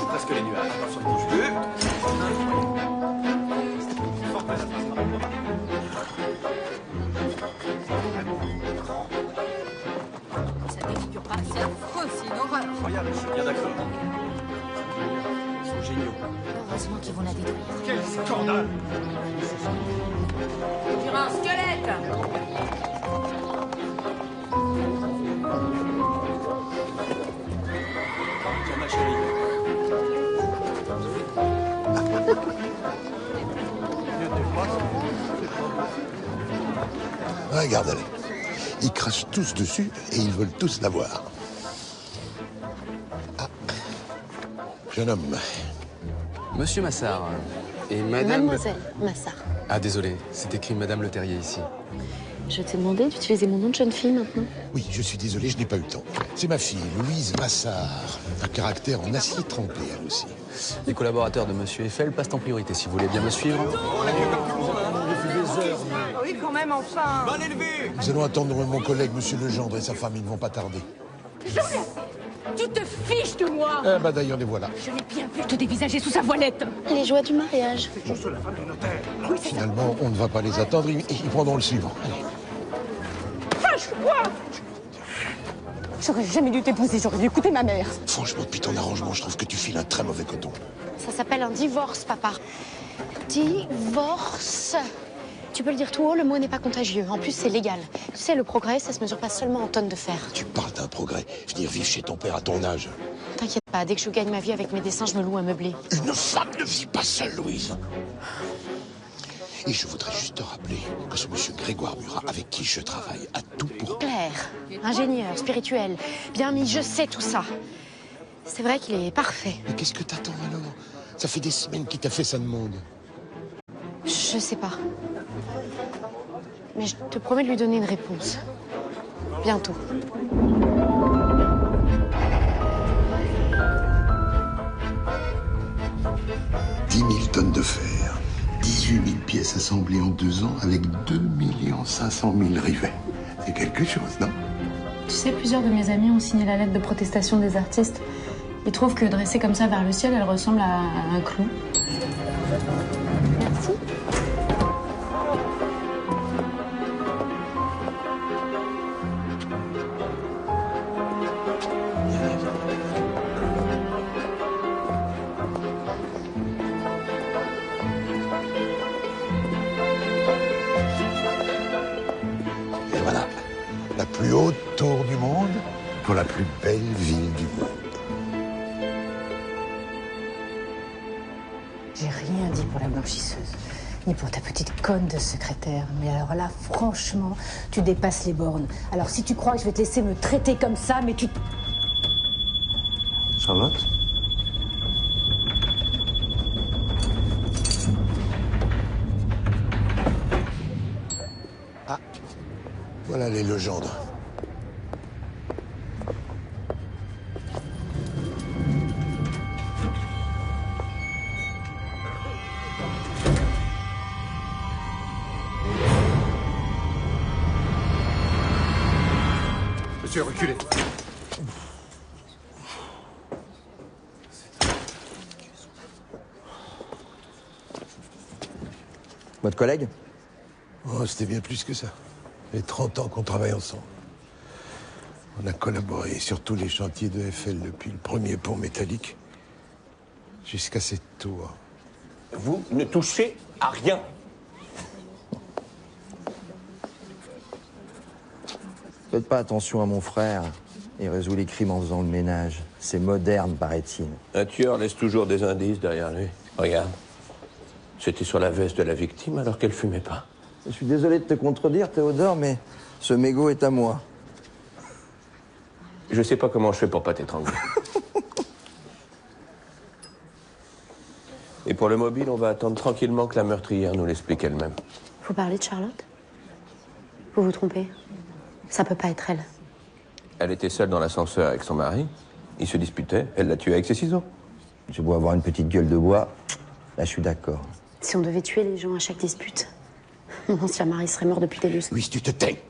Presque les nuages. Sur ton jeu. Ça défigure pas, c'est affreux, c'est une horreur. Regarde, je suis bien d'accord. Ils sont géniaux. Heureusement qu'ils vont la détruire. Quel scandale! On dirait un squelette. Tiens, ma chérie. Regarde-les. Ils crachent tous dessus et ils veulent tous l'avoir. Ah. Jeune homme. Monsieur Massard et madame... Mademoiselle Massard. Ah, désolé, c'est écrit Madame Le Terrier ici. Je t'ai demandé d'utiliser mon nom de jeune fille maintenant. Oui, je suis désolé, je n'ai pas eu le temps. C'est ma fille, Louise Massard. Un caractère en acier trempé, elle aussi. Les collaborateurs de Monsieur Eiffel passent en priorité, si vous voulez bien me suivre. Oui, quand même, enfin. Mal élevé! Nous allons attendre mon collègue, Monsieur Legendre, et sa femme, ils ne vont pas tarder. Tu te fiches de moi. Ah bah d'ailleurs, les voilà. Je l'ai bien vu te dévisager sous sa voilette. Les joies du mariage. Finalement, on ne va pas les attendre, ils prendront le suivant. Allez. Fâche-toi. J'aurais jamais dû t'épouser, j'aurais dû écouter ma mère. Franchement, depuis ton arrangement, je trouve que tu files un très mauvais coton. Ça s'appelle un divorce, papa. Divorce. Tu peux le dire tout haut, le mot n'est pas contagieux. En plus, c'est légal. Tu sais, le progrès, ça se mesure pas seulement en tonnes de fer. Tu parles d'un progrès. Venir vivre chez ton père à ton âge. T'inquiète pas, dès que je gagne ma vie avec mes dessins, je me loue un meublé. Une femme ne vit pas seule, Louise. Et je voudrais juste te rappeler que ce monsieur Grégoire Murat, avec qui je travaille, a tout pour... Claire, ingénieur, spirituel, bien mis, je sais tout ça. C'est vrai qu'il est parfait. Mais qu'est-ce que t'attends alors? Ça fait des semaines qu'il t'a fait sa demande. Je sais pas. Mais je te promets de lui donner une réponse. Bientôt. 10 000 tonnes de fer, 18 000 pièces assemblées en 2 ans avec 2 500 000 rivets. C'est quelque chose, non? Tu sais, plusieurs de mes amis ont signé la lettre de protestation des artistes. Ils trouvent que dressée comme ça vers le ciel, elle ressemble à un clou. Merci. Et voilà, la plus haute tour du monde pour la plus belle ville du monde. J'ai rien dit pour la blanchisseuse, ni pour ta petite conne de secrétaire. Mais alors là, franchement, tu dépasses les bornes. Alors si tu crois que je vais te laisser me traiter comme ça, mais tu... Charlotte? Ah, voilà les légendes. Monsieur, reculez. Votre collègue? Oh, c'était bien plus que ça. Ça fait 30 ans qu'on travaille ensemble. On a collaboré sur tous les chantiers de Eiffel depuis le premier pont métallique jusqu'à cette tour. Vous ne touchez à rien. Faites pas attention à mon frère. Il résout les crimes en faisant le ménage. C'est moderne, paraît-il. Un tueur laisse toujours des indices derrière lui. Regarde. C'était sur la veste de la victime alors qu'elle fumait pas. Je suis désolé de te contredire, Théodore, mais ce mégot est à moi. Je sais pas comment je fais pour pas t'étrangler. Et pour le mobile, on va attendre tranquillement que la meurtrière nous l'explique elle-même. Vous parlez de Charlotte? Vous vous trompez. Ça peut pas être elle. Elle était seule dans l'ascenseur avec son mari. Ils se disputaient, elle l'a tué avec ses ciseaux. J'ai beau avoir une petite gueule de bois, là je suis d'accord. Si on devait tuer les gens à chaque dispute, mon ancien mari serait mort depuis des lustres. Louise, tu te tais.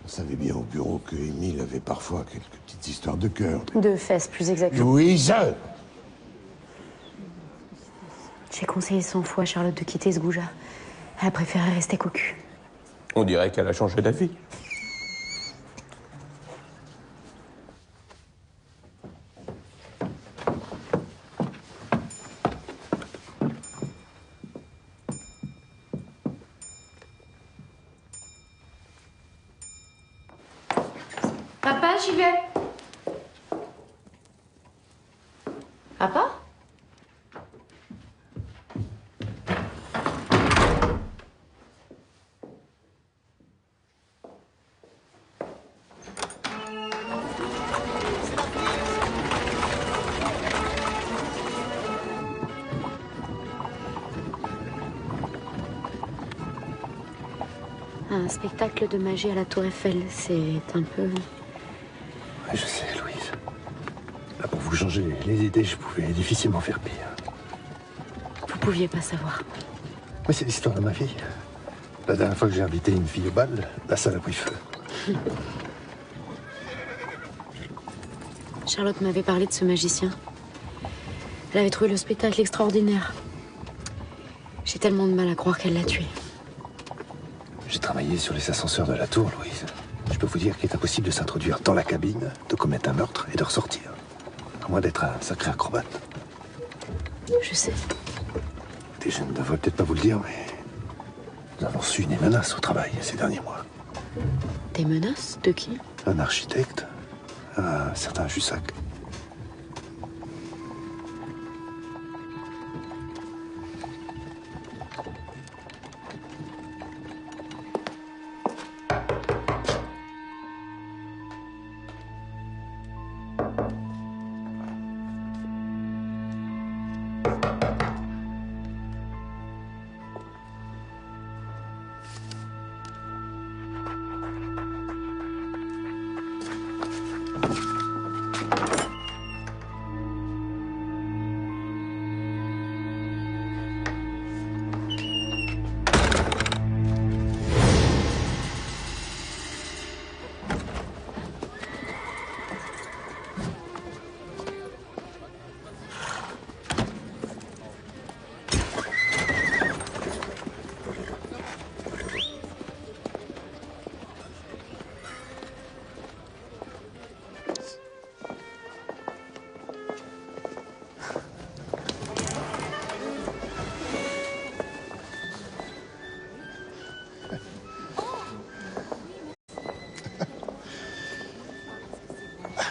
On savait bien au bureau que Émile avait parfois quelques petites histoires de cœur. De fesses, plus exactement. Louise! J'ai conseillé 100 fois à Charlotte de quitter ce goujat. Elle a préféré rester cocu. On dirait qu'elle a changé d'avis. Papa, j'y vais. Papa? Un spectacle de magie à la Tour Eiffel, c'est un peu... Ouais, je sais, Louise. Là, pour vous changer les idées, je pouvais difficilement faire pire. Vous pouviez pas savoir. Mais c'est l'histoire de ma vie. La dernière fois que j'ai invité une fille au bal, la salle a pris feu. Charlotte m'avait parlé de ce magicien. Elle avait trouvé le spectacle extraordinaire. J'ai tellement de mal à croire qu'elle l'a tué. J'ai travaillé sur les ascenseurs de la tour, Louise. Je peux vous dire qu'il est impossible de s'introduire dans la cabine, de commettre un meurtre et de ressortir. À moins d'être un sacré acrobate. Je sais. Et je ne devrais peut-être pas vous le dire, mais nous avons reçu des menaces au travail ces derniers mois. Des menaces? De qui? Un architecte, un certain Jussac.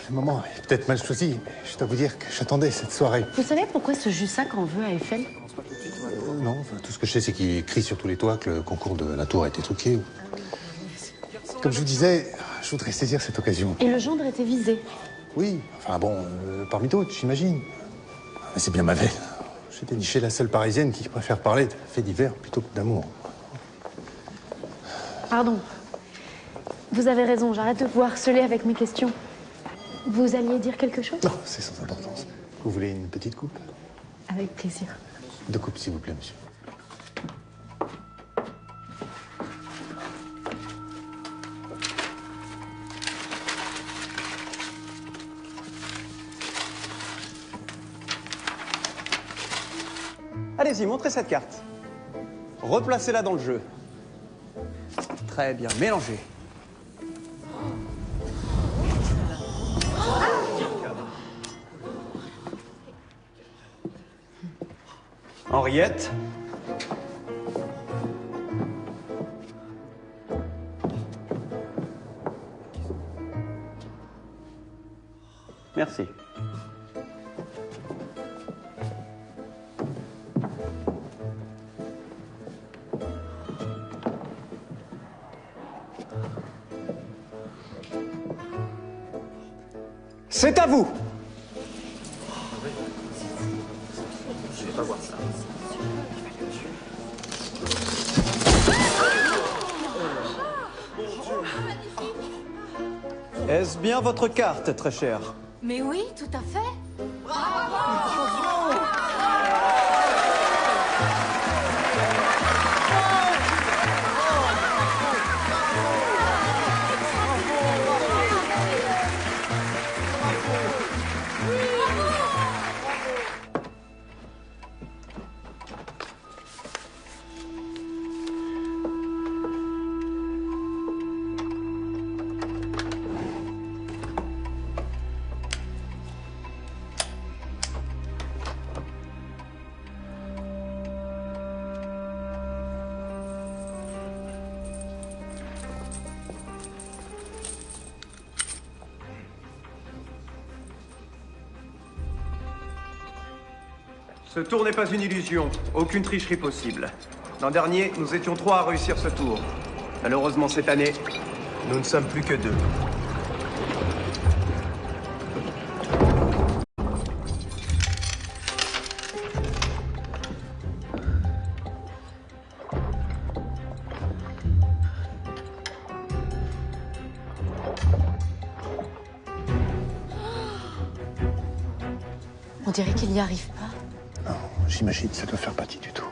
Le moment est peut-être mal choisi, mais je dois vous dire que j'attendais cette soirée. Vous savez pourquoi ce Jussac en veut à Eiffel? Non, enfin, tout ce que je sais, c'est qu'il crie sur tous les toits que le concours de la tour a été truqué. Comme je vous disais, je voudrais saisir cette occasion. Et le gendre était visé. Oui, enfin bon, parmi d'autres, j'imagine. Mais c'est bien ma veine. J'ai déniché la seule parisienne qui préfère parler de faits divers plutôt que d'amour. Pardon. Vous avez raison, j'arrête de vous harceler avec mes questions. Vous alliez dire quelque chose? Non, c'est sans importance. Vous voulez une petite coupe? Avec plaisir. 2 coupes, s'il vous plaît, monsieur. Allez-y, montrez cette carte. Replacez-la dans le jeu. Très bien, mélangez. Henriette. Merci. C'est à vous. Je vais pas voir ça. Est-ce bien votre carte, très cher? Mais oui, tout à fait. Ce tour n'est pas une illusion. Aucune tricherie possible. L'an dernier, nous étions 3 à réussir ce tour. Malheureusement, cette année, nous ne sommes plus que 2. On dirait qu'il n'y arrive pas. Non, j'imagine que ça doit faire partie du tour.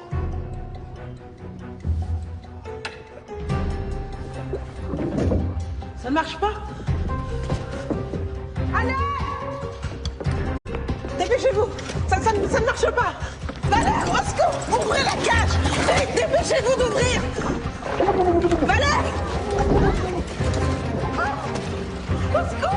Ça ne marche pas. Allez! Dépêchez-vous. Ça ne marche pas. Valère, au secours! Ouvrez la cage! Vite, dépêchez-vous d'ouvrir! Valère! Au secours!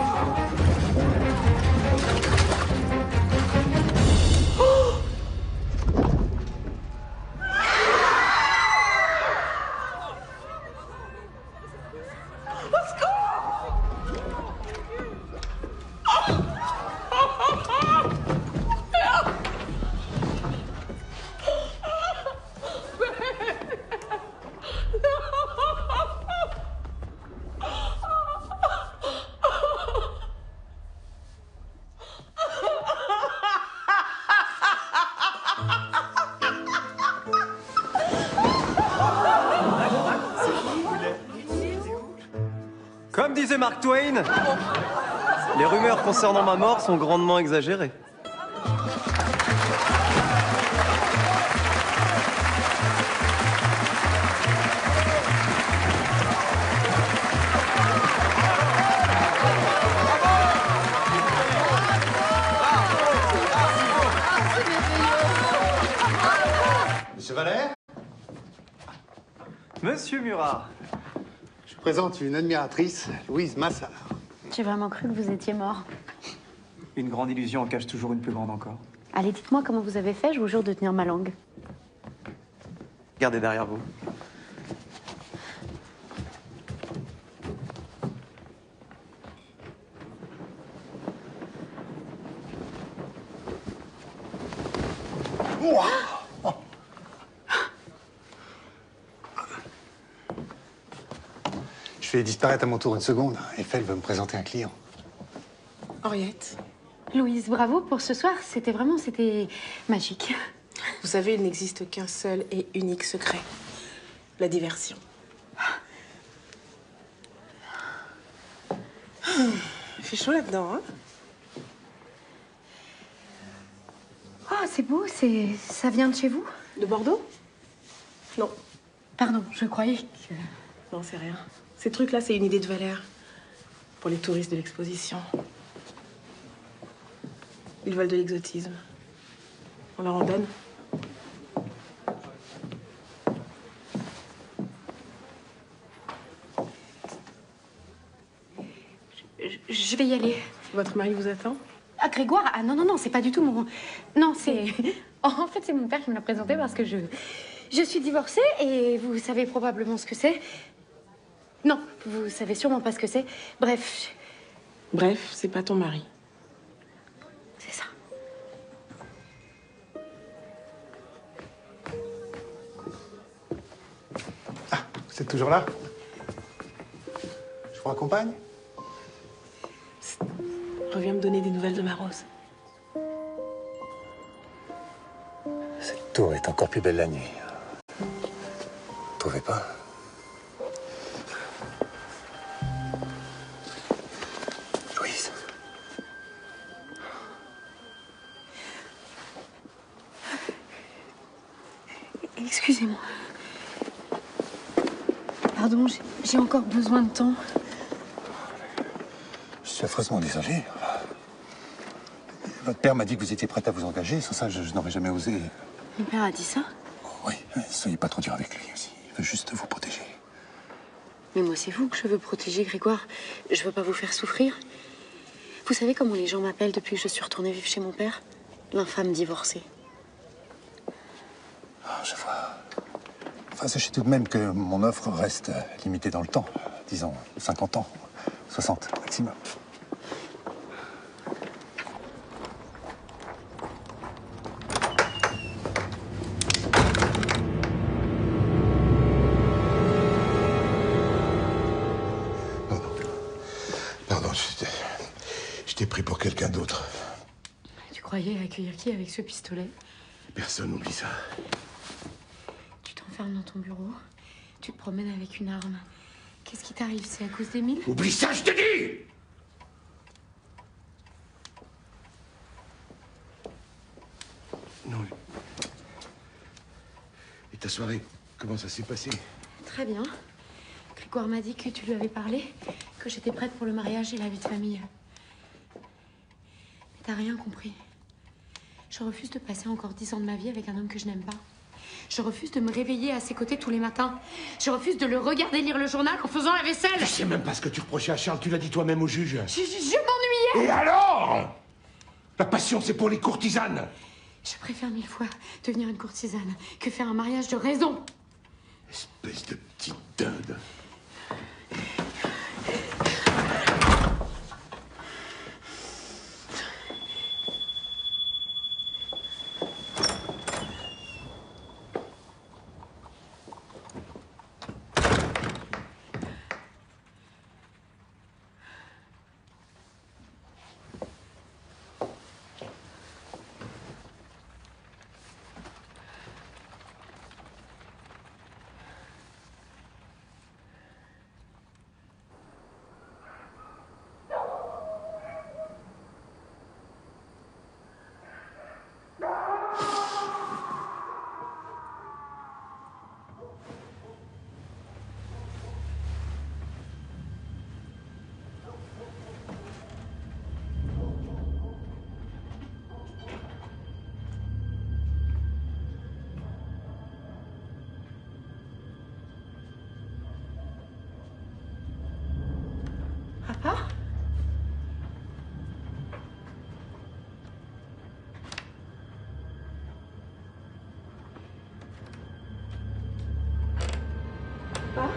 Comme disait Mark Twain, les rumeurs concernant ma mort sont grandement exagérées. Monsieur Valère? Monsieur Murat. Je vous présente une admiratrice, Louise Massard. J'ai vraiment cru que vous étiez mort. Une grande illusion en cache toujours une plus grande encore. Allez, dites-moi comment vous avez fait, je vous jure de tenir ma langue. Regardez derrière vous. Je vais disparaître à mon tour une seconde. Eiffel veut me présenter un client. Henriette. Louise, bravo pour ce soir. C'était magique. Vous savez, il n'existe qu'un seul et unique secret. La diversion. Il fait chaud là-dedans, hein? Oh, c'est beau. Ça vient de chez vous? De Bordeaux? Non. Pardon, je croyais que... Non, c'est rien. Ces trucs-là, c'est une idée de Valère. Pour les touristes de l'exposition. Ils veulent de l'exotisme. On leur en donne. Je vais y aller. Votre mari vous attend? Ah, Grégoire? Ah non, non, non, c'est pas du tout mon... Non, c'est... En fait, c'est mon père qui me l'a présenté parce que je suis divorcée et vous savez probablement ce que c'est. Non, vous savez sûrement pas ce que c'est. Bref. Bref, c'est pas ton mari. C'est ça. Ah, vous êtes toujours là? Je vous raccompagne? Reviens me donner des nouvelles de ma Rose. Cette tour est encore plus belle la nuit. Vous trouvez pas? Louise. Excusez-moi. Pardon, j'ai encore besoin de temps. Je suis affreusement désolé. Votre père m'a dit que vous étiez prête à vous engager. Sans ça, je n'aurais jamais osé. Mon père a dit ça? Oui, soyez pas trop dur avec lui aussi. Il veut juste vous protéger. Mais moi, c'est vous que je veux protéger, Grégoire. Je veux pas vous faire souffrir. Vous savez comment les gens m'appellent depuis que je suis retournée vivre chez mon père? L'infâme divorcée. Ah, je vois. Enfin, sachez tout de même que mon offre reste limitée dans le temps. Disons 50 ans, 60 maximum. Pardon, je t'ai pris pour quelqu'un d'autre. Tu croyais accueillir qui avec ce pistolet? Personne n'oublie ça. Tu t'enfermes dans ton bureau, tu te promènes avec une arme. Qu'est-ce qui t'arrive? C'est à cause d'Émile? Oublie ça, je te dis! Non. Et ta soirée, comment ça s'est passé? Très bien. Grégoire m'a dit que tu lui avais parlé, que j'étais prête pour le mariage et la vie de famille. Mais t'as rien compris. Je refuse de passer encore 10 ans de ma vie avec un homme que je n'aime pas. Je refuse de me réveiller à ses côtés tous les matins. Je refuse de le regarder lire le journal en faisant la vaisselle. Je sais même pas ce que tu reprochais à Charles, tu l'as dit toi-même au juge. Je m'ennuyais. Et alors? La passion, c'est pour les courtisanes. Je préfère 1000 fois devenir une courtisane que faire un mariage de raison. Espèce de petite dinde. Papa? Papa?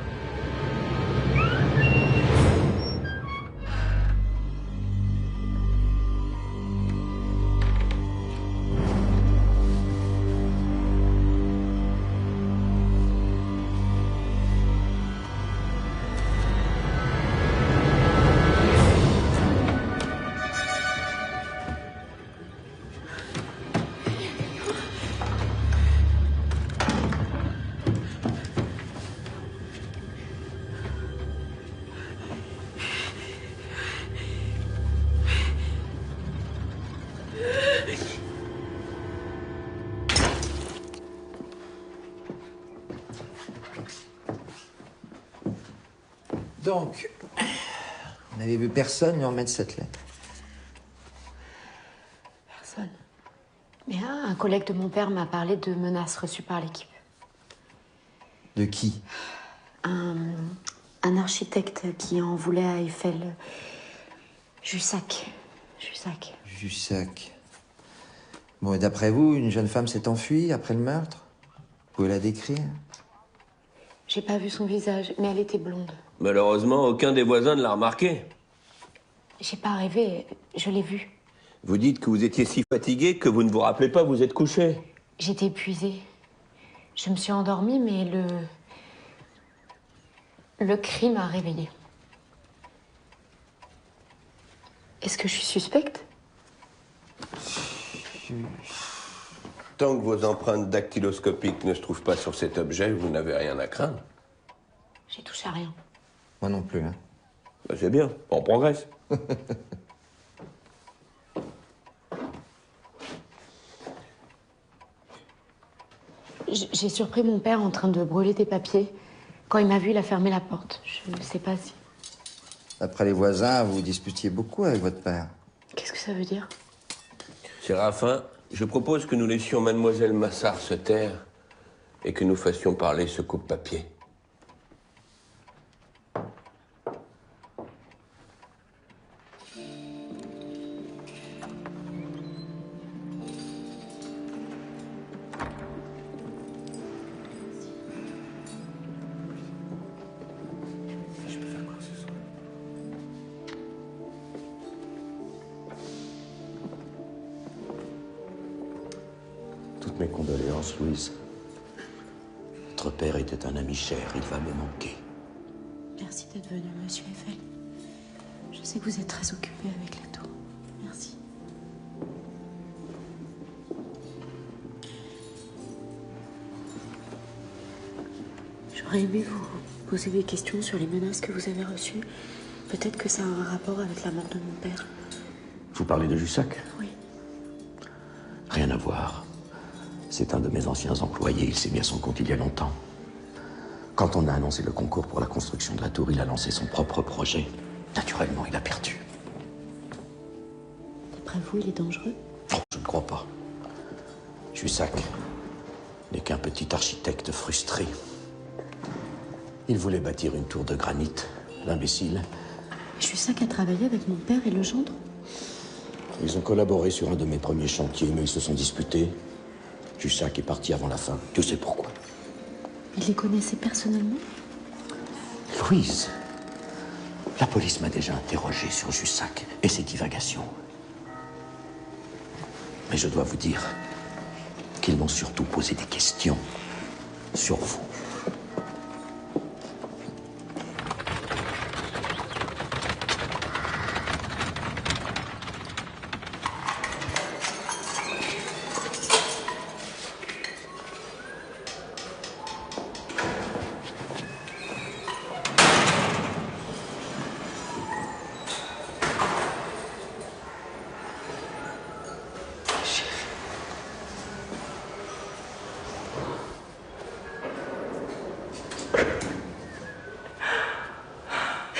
Donc, on n'avait vu personne lui remettre cette lettre. Personne. Mais un collègue de mon père m'a parlé de menaces reçues par l'équipe. De qui? Un architecte qui en voulait à Eiffel. Jussac. Jussac. Bon, et d'après vous, une jeune femme s'est enfuie après le meurtre? Vous pouvez la décrire? J'ai pas vu son visage, mais elle était blonde. Malheureusement, aucun des voisins ne l'a remarqué. J'ai pas rêvé, je l'ai vue. Vous dites que vous étiez si fatigué que vous ne vous rappelez pas, vous êtes couché. J'étais épuisée. Je me suis endormie, mais le cri m'a réveillée. Est-ce que je suis suspecte? Tant que vos empreintes dactyloscopiques ne se trouvent pas sur cet objet, vous n'avez rien à craindre. J'ai touché à rien. Moi non plus, hein. Bah, c'est bien, on progresse. J'ai surpris mon père en train de brûler des papiers. Quand il m'a vu, il a fermé la porte. Je ne sais pas si... Après les voisins, vous disputiez beaucoup avec votre père. Qu'est-ce que ça veut dire? Séraphin, je propose que nous laissions Mademoiselle Massard se taire et que nous fassions parler ce coupe-papier. Toutes mes condoléances, Louise. Votre père était un ami cher, il va me manquer. Merci d'être venu, monsieur Eiffel. Je sais que vous êtes très occupé avec la tour. Merci. J'aurais aimé vous poser des questions sur les menaces que vous avez reçues. Peut-être que ça a un rapport avec la mort de mon père. Vous parlez de Jussac? Oui. Rien à voir. C'est un de mes anciens employés, il s'est mis à son compte il y a longtemps. Quand on a annoncé le concours pour la construction de la tour, il a lancé son propre projet. Naturellement, il a perdu. D'après vous, il est dangereux? Oh, je ne crois pas. Jussac n'est qu'un petit architecte frustré. Il voulait bâtir une tour de granit, l'imbécile. Jussac a travaillé avec mon père et le gendre? Ils ont collaboré sur un de mes premiers chantiers, mais ils se sont disputés. Jussac est parti avant la fin. Dieu sait pourquoi. Il les connaissait personnellement? Louise, la police m'a déjà interrogé sur Jussac et ses divagations. Mais je dois vous dire qu'ils m'ont surtout posé des questions sur vous.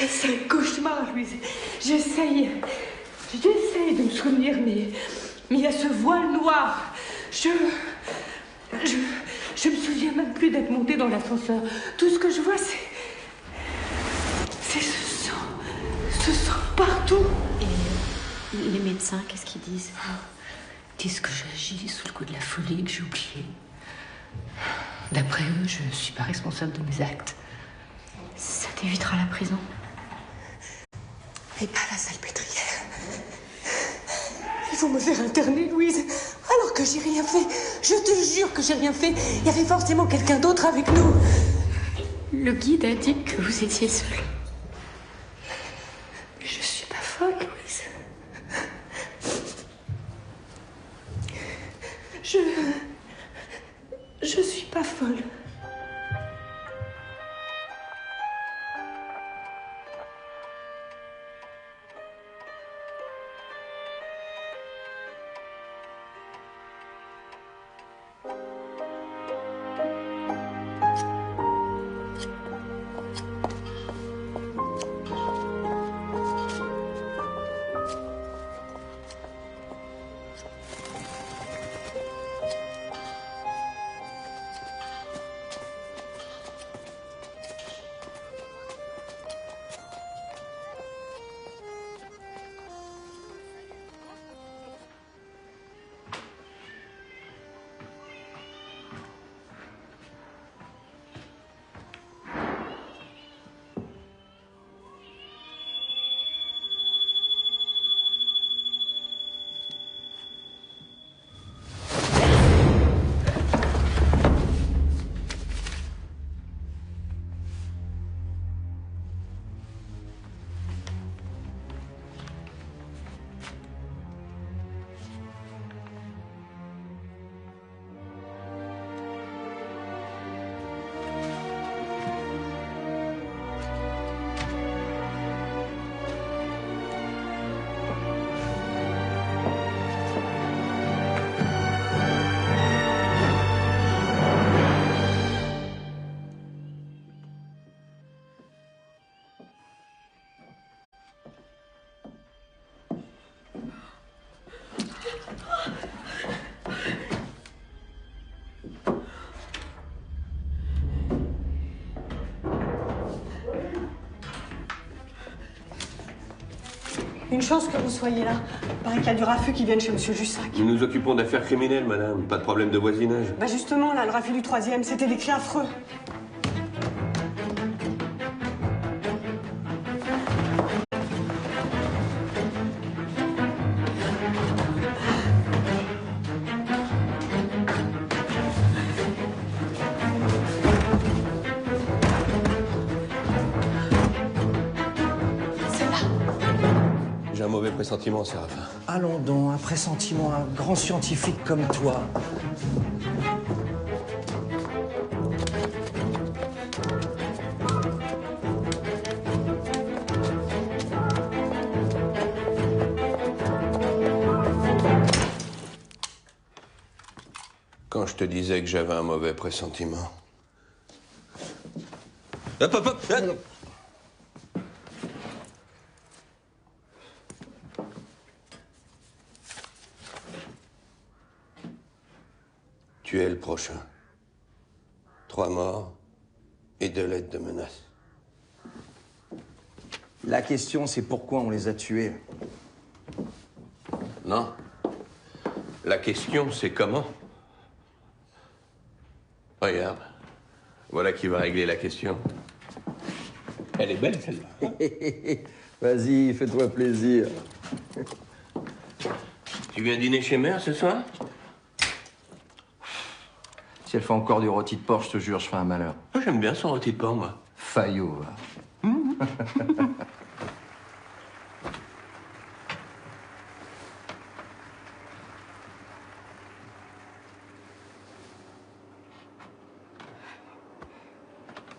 C'est un cauchemar, Louise. J'essaye de me souvenir, mais il y a ce voile noir. Je me souviens même plus d'être montée dans l'ascenseur. Tout ce que je vois, c'est ce sang partout. Et les médecins, qu'est-ce qu'ils disent? Ils disent que j'agis sous le coup de la folie que j'ai oubliée. D'après eux, je ne suis pas responsable de mes actes. Ça t'évitera la prison. Et pas la salpêtrière. Ils vont me faire interner, Louise, alors que j'ai rien fait. Je te jure que j'ai rien fait. Il y avait forcément quelqu'un d'autre avec nous. Le guide a dit que vous étiez seule. Je suis pas folle, Louise. Je suis pas folle. chance que vous soyez là. Il paraît qu'il y a du raffut qui vient de chez Monsieur Jussac. Nous nous occupons d'affaires criminelles, madame. Pas de problème de voisinage. Bah justement, là, le raffut du 3e, c'était des cris affreux. J'ai un mauvais pressentiment, Séraphin. Allons donc, un pressentiment, un grand scientifique comme toi. Quand je te disais que j'avais un mauvais pressentiment. Hop, hop, hop, hop. Tu es le prochain. 3 morts et 2 lettres de menace. La question, c'est pourquoi on les a tués. Non. La question, c'est comment. Regarde. Voilà qui va régler la question. Elle est belle, celle-là. Vas-y, fais-toi plaisir. Tu viens dîner chez Mère ce soir? Si elle fait encore du rôti de porc, je te jure, je ferai un malheur. Moi, j'aime bien son rôti de porc, moi. Fayot, va.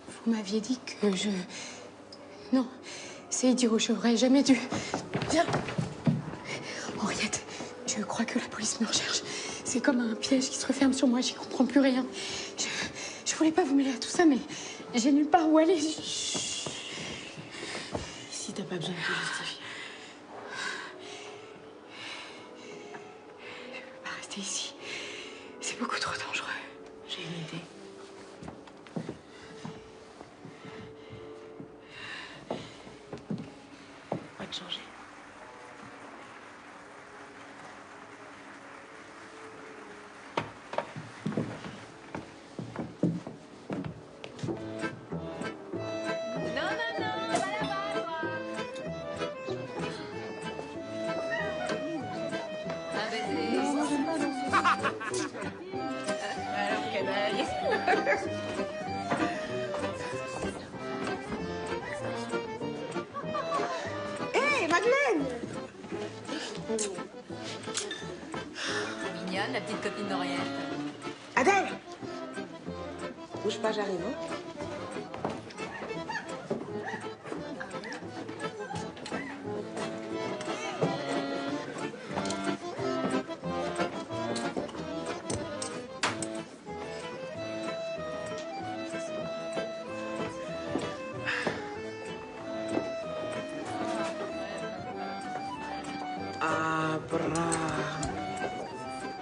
Vous m'aviez dit que je... Non, c'est idiot, j'aurais jamais dû... Viens. Henriette, je crois que la police me recherche. C'est comme un piège qui se referme sur moi, j'y comprends plus rien. Je voulais pas vous mêler à tout ça, mais j'ai nulle part où aller. Si t'as pas besoin de te justifier. Je peux pas rester ici. C'est beaucoup trop dangereux. J'ai une idée. On va te changer. Alors, canaille. Hé, Madeleine! Mignonne, la petite copine d'Henriette. Adèle! Bouge pas, j'arrive. Hein.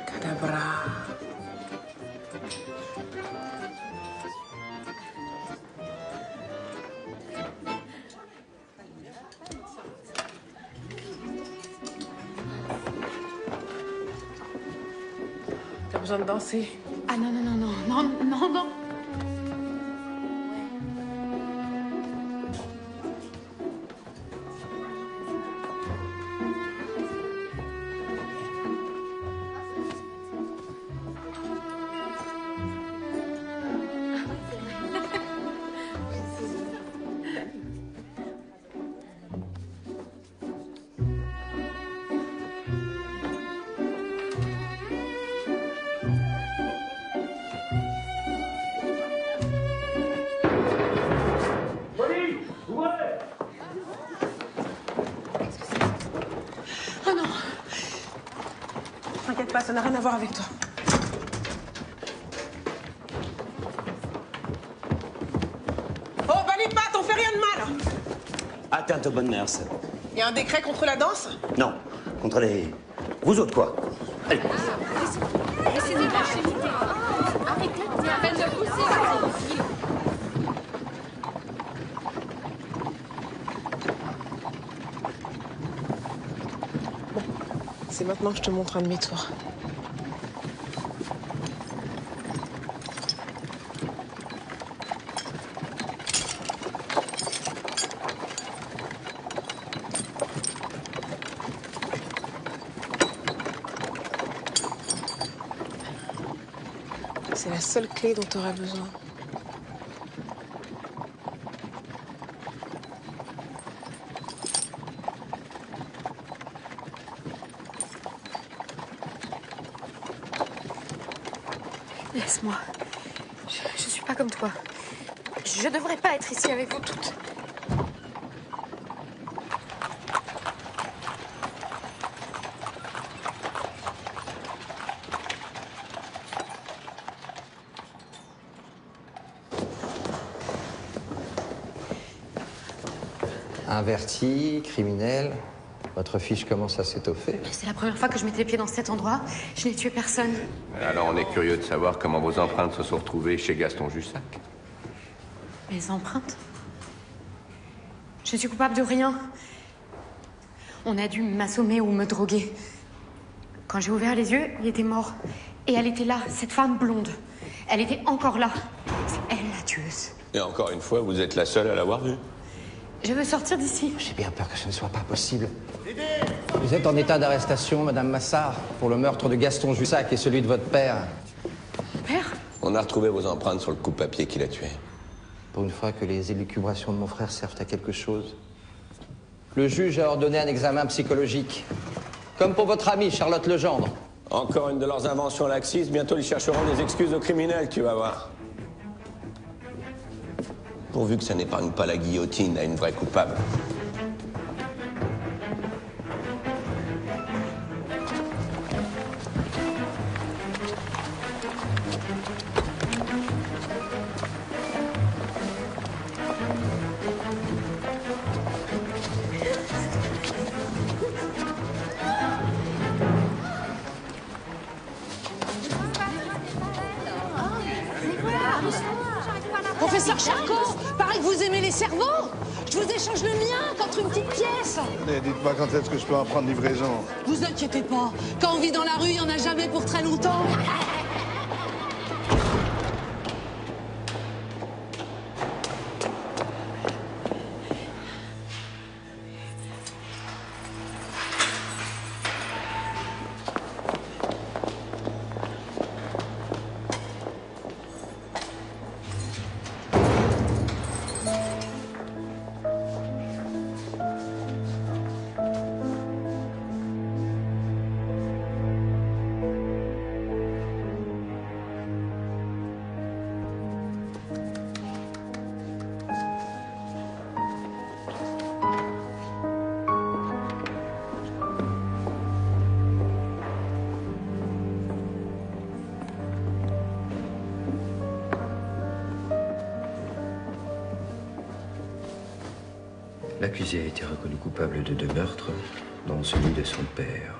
Cadabra. T'as besoin de danser? Ah non, non, non, non, non, non, non. T'inquiète pas, ça n'a rien à voir avec toi. Oh, valide pas, t'en fais rien de mal. Atteinte aux bonnes mœurs. Il y a un décret contre la danse? Non, contre les... Vous autres, quoi. Allez. Laissez-nous lâcher. Arrêtez, c'est à peine de pousser. C'est maintenant que je te montre un de mes tours. C'est la seule clé dont tu auras besoin. Laisse-moi. Je suis pas comme toi. Je devrais pas être ici avec vous toutes. Averti, criminel, votre fiche commence à s'étoffer. C'est la première fois que je mettais les pieds dans cet endroit. Je n'ai tué personne. Alors on est curieux de savoir comment vos empreintes se sont retrouvées chez Gaston Jussac. Mes empreintes? Je suis coupable de rien. On a dû m'assommer ou me droguer. Quand j'ai ouvert les yeux, il était mort. Et elle était là, cette femme blonde. Elle était encore là. C'est elle la tueuse. Et encore une fois, vous êtes la seule à l'avoir vue. Je veux sortir d'ici. J'ai bien peur que ce ne soit pas possible. Vous êtes en état d'arrestation, Madame Massard, pour le meurtre de Gaston Jussac et celui de votre père. Père? On a retrouvé vos empreintes sur le coupe-papier qui l'a tué. Pour une fois que les élucubrations de mon frère servent à quelque chose. Le juge a ordonné un examen psychologique. Comme pour votre amie, Charlotte Legendre. Encore une de leurs inventions laxistes. Bientôt, ils chercheront des excuses aux criminels, tu vas voir. Pourvu que ça n'épargne pas la guillotine à une vraie coupable. Professeur Charcot, paraît que vous aimez les cerveaux. Je vous échange le mien contre une petite pièce. Dites-moi quand est-ce que je peux en prendre livraison. Vous inquiétez pas, quand on vit dans la rue, il n'y en a jamais pour très longtemps. L'accusée a été reconnue coupable de 2 meurtres, dont celui de son père.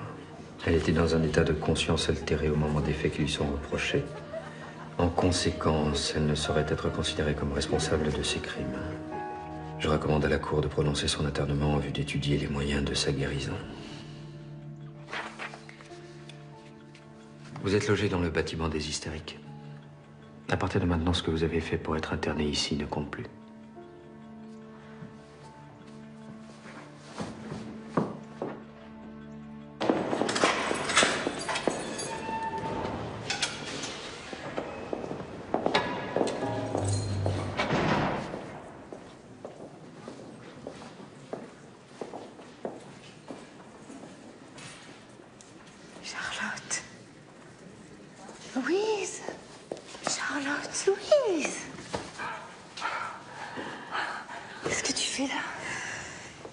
Elle était dans un état de conscience altéré au moment des faits qui lui sont reprochés. En conséquence, elle ne saurait être considérée comme responsable de ces crimes. Je recommande à la Cour de prononcer son internement en vue d'étudier les moyens de sa guérison. Vous êtes logé dans le bâtiment des hystériques. À partir de maintenant, ce que vous avez fait pour être interné ici ne compte plus. Charlotte. Louise. Charlotte. Louise. Qu'est-ce que tu fais là?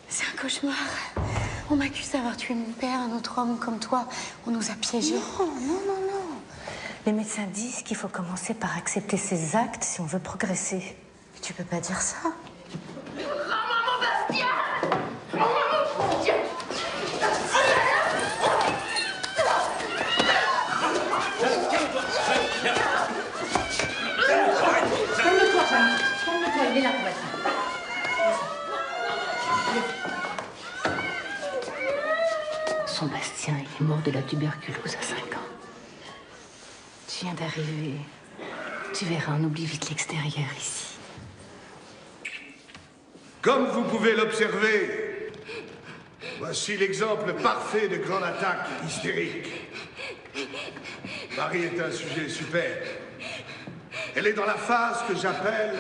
C'est un cauchemar. On m'accuse d'avoir tué mon père, un autre homme comme toi. On nous a piégés. Non, non, non, non. Les médecins disent qu'il faut commencer par accepter ses actes si on veut progresser. Tu peux pas dire ça. Maman Bastien! Mon Dieu! Calme-toi, femme. Calme-toi, il est là pour être là. Son Bastien, il est est mort de la tuberculose à 5 ans. Tu viens d'arriver. Tu verras, on oublie vite l'extérieur ici. Comme vous pouvez l'observer, voici l'exemple parfait de grande attaque hystérique. Marie est un sujet super. Elle est dans la phase que j'appelle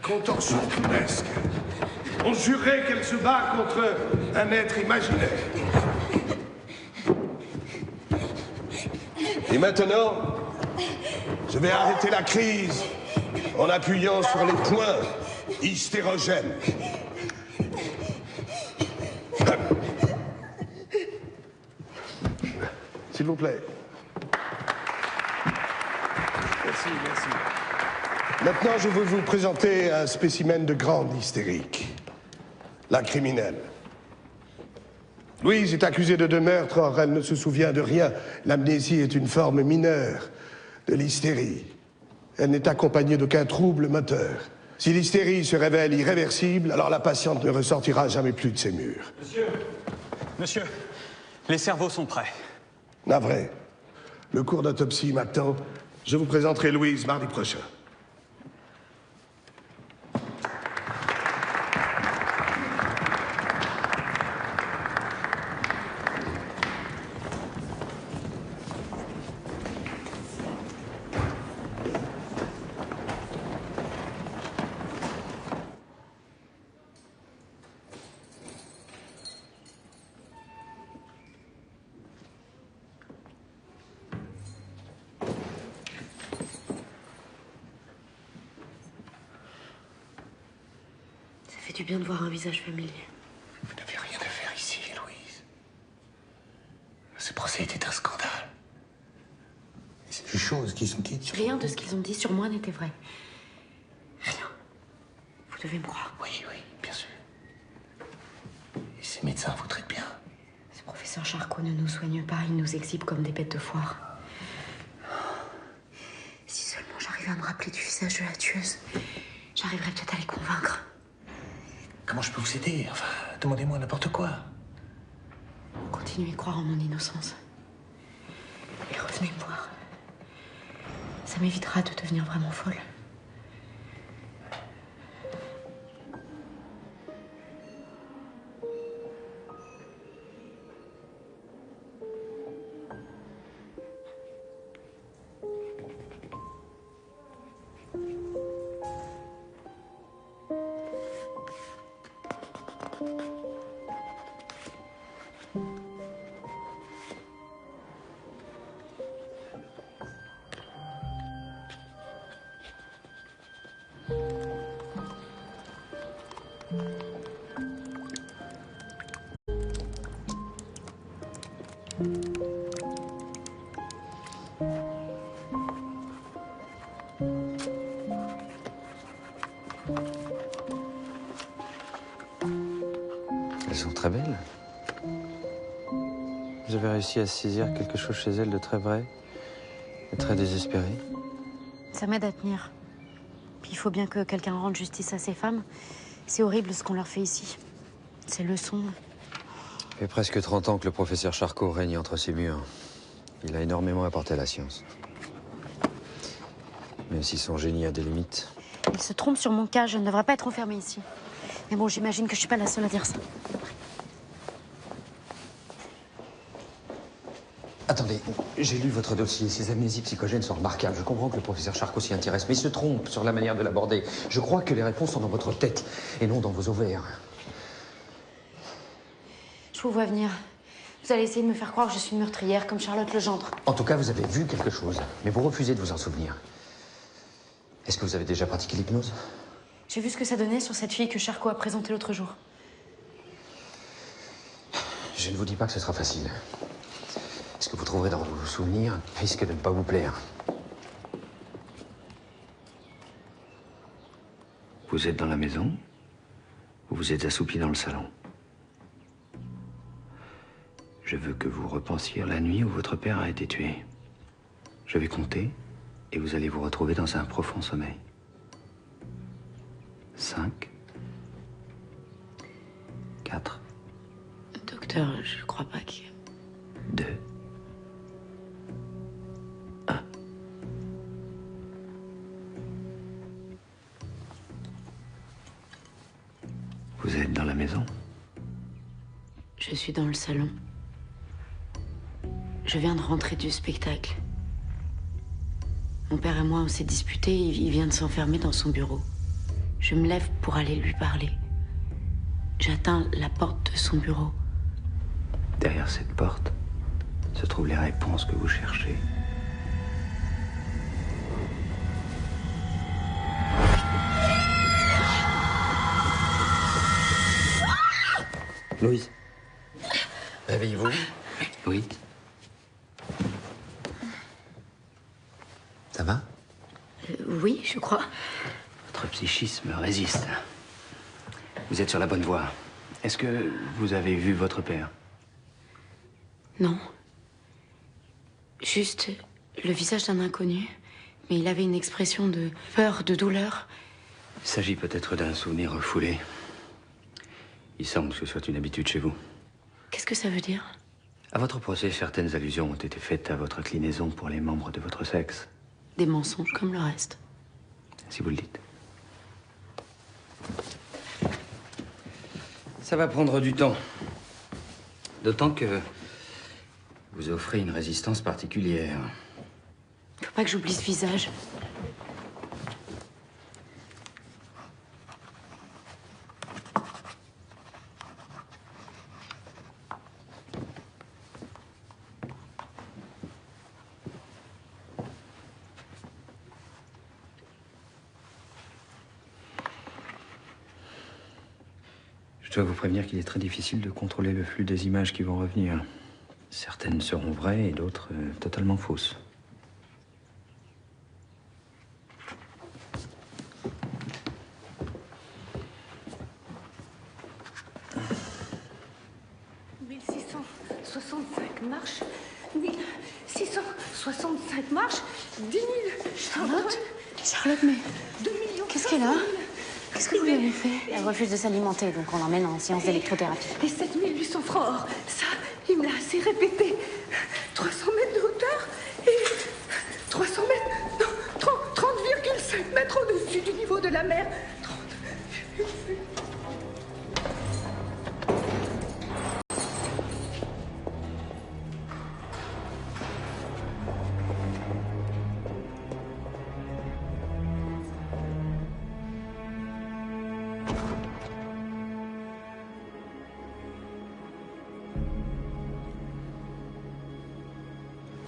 contorsion clownesque. On jurerait qu'elle se bat contre un être imaginaire. Et maintenant, je vais arrêter la crise en appuyant sur les points hystérogènes. S'il vous plaît. Merci, merci. Maintenant, je veux vous présenter un spécimen de grande hystérique. La criminelle. Louise est accusée de 2 meurtres, or elle ne se souvient de rien. L'amnésie est une forme mineure de l'hystérie. Elle n'est accompagnée d'aucun trouble moteur. Si l'hystérie se révèle irréversible, alors la patiente ne ressortira jamais plus de ses murs. Monsieur, les cerveaux sont prêts. Navré. Le cours d'autopsie m'attend. Je vous présenterai Louise mardi prochain. Ça fait du bien de voir un visage familier. Vous n'avez rien à faire ici, Louise. Ce procès était un scandale. C'est des choses qui sont dites sur... Rien de ce qu'ils ont dit sur moi n'était vrai. Rien. Vous devez me croire. Oui, oui, bien sûr. Et ces médecins vous traitent bien. Ce professeur Charcot ne nous soigne pas, il nous exhibe comme des bêtes de foire. Si seulement j'arrivais à me rappeler du visage de la tueuse, j'arriverais peut-être à les convaincre. Comment je peux vous aider? Enfin, demandez-moi n'importe quoi. Continuez de croire en mon innocence. Et revenez me voir. Ça m'évitera de devenir vraiment folle. Elles sont très belles. Vous avez réussi à saisir quelque chose chez elles de très vrai et très désespéré. Ça m'aide à tenir. Puis il faut bien que quelqu'un rende justice à ces femmes. C'est horrible ce qu'on leur fait ici. Ces leçons. Ça fait presque 30 ans que le professeur Charcot règne entre ces murs. Il a énormément apporté à la science. Même si son génie a des limites. Il se trompe sur mon cas, je ne devrais pas être enfermée ici. Mais bon, j'imagine que je suis pas la seule à dire ça. Attendez, j'ai lu votre dossier. Ces amnésies psychogènes sont remarquables. Je comprends que le professeur Charcot s'y intéresse, mais il se trompe sur la manière de l'aborder. Je crois que les réponses sont dans votre tête et non dans vos ovaires. Je vous vois venir. Vous allez essayer de me faire croire que je suis une meurtrière, comme Charlotte Legendre. En tout cas, vous avez vu quelque chose, mais vous refusez de vous en souvenir. Est-ce que vous avez déjà pratiqué l'hypnose? J'ai vu ce que ça donnait sur cette fille que Charcot a présentée l'autre jour. Je ne vous dis pas que ce sera facile. Ce que vous trouverez dans vos souvenirs risque de ne pas vous plaire. Vous êtes dans la maison ou vous êtes assoupi dans le salon? Je veux que vous repensiez à la nuit où votre père a été tué. Je vais compter et vous allez vous retrouver dans un profond sommeil. 5, 4. Docteur, je crois pas que... 2, 1. Vous êtes dans la maison? Je suis dans le salon. Je viens de rentrer du spectacle. Mon père et moi, on s'est disputés. Il vient de s'enfermer dans son bureau. Je me lève pour aller lui parler. J'atteins la porte de son bureau. Derrière cette porte se trouvent les réponses que vous cherchez. Louise, réveillez-vous. Oui. Ça va? Oui, je crois. Votre psychisme résiste. Vous êtes sur la bonne voie. Est-ce que vous avez vu votre père? Non. Juste le visage d'un inconnu. Mais il avait une expression de peur, de douleur. Il s'agit peut-être d'un souvenir refoulé. Il semble que ce soit une habitude chez vous. Qu'est-ce que ça veut dire? À votre procès, certaines allusions ont été faites à votre inclinaison pour les membres de votre sexe. Des mensonges comme le reste. Si vous le dites. Ça va prendre du temps. D'autant que vous offrez une résistance particulière. Faut pas que j'oublie ce visage. Je dois vous prévenir qu'il est très difficile de contrôler le flux des images qui vont revenir. Certaines seront vraies et d'autres totalement fausses. « 1665 marches, 1665 marches, 10 000... » Charlotte, mais... 2 millions... Qu'est-ce qu'elle a? Qu'est-ce que vous lui avez fait? Elle refuse de s'alimenter, donc on l'emmène en séance d'électrothérapie. Et 7800 francs or. Ça, il me l'a assez répété. 300 mètres de hauteur et 300 mètres... Non, 30,5 mètres au-dessus du niveau de la mer. 30,5...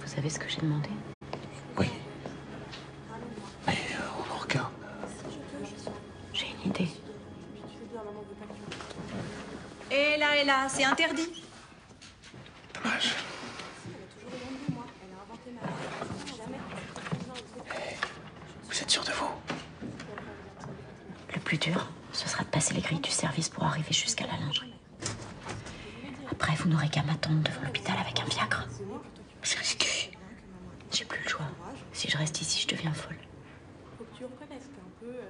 Vous savez ce que j'ai demandé? Oui. Mais on en regarde. J'ai une idée. Et là, c'est interdit. Dommage. Vous êtes sûr de vous? Le plus dur, ce sera de passer les grilles du service pour arriver jusqu'à la lingerie. Après, vous n'aurez qu'à m'attendre devant l'hôpital avec un fiacre. C'est risqué. J'ai plus le choix. Si je reste ici, je deviens folle. Faut que tu reconnaisses qu'un peu... Ah!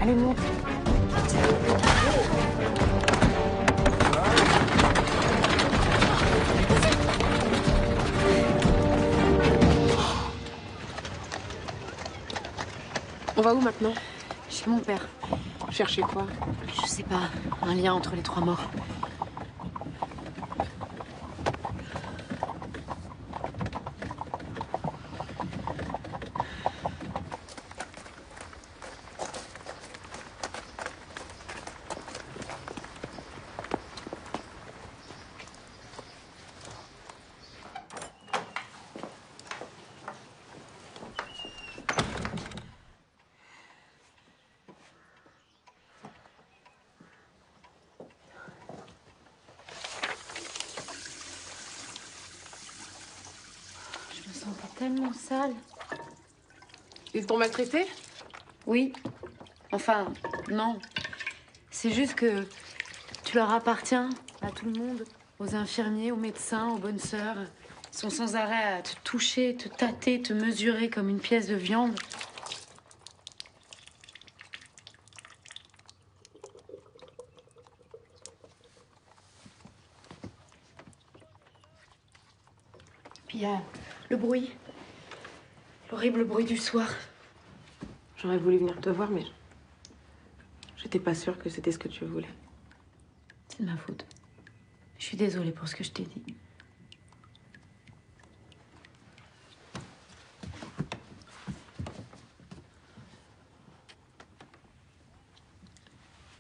Allez, monte. On va où maintenant? Chez mon père. Chercher quoi? Je sais pas. Un lien entre les 3 morts. Je me sentais tellement sale. Ils t'ont maltraité? Oui. Enfin, non. C'est juste que tu leur appartiens, à tout le monde. Aux infirmiers, aux médecins, aux bonnes sœurs. Ils sont sans arrêt à te toucher, te tâter, te mesurer comme une pièce de viande. Puis il y a le bruit. L'horrible bruit du soir. J'aurais voulu venir te voir, mais j'étais pas sûre que c'était ce que tu voulais. C'est de ma faute. Je suis désolée pour ce que je t'ai dit.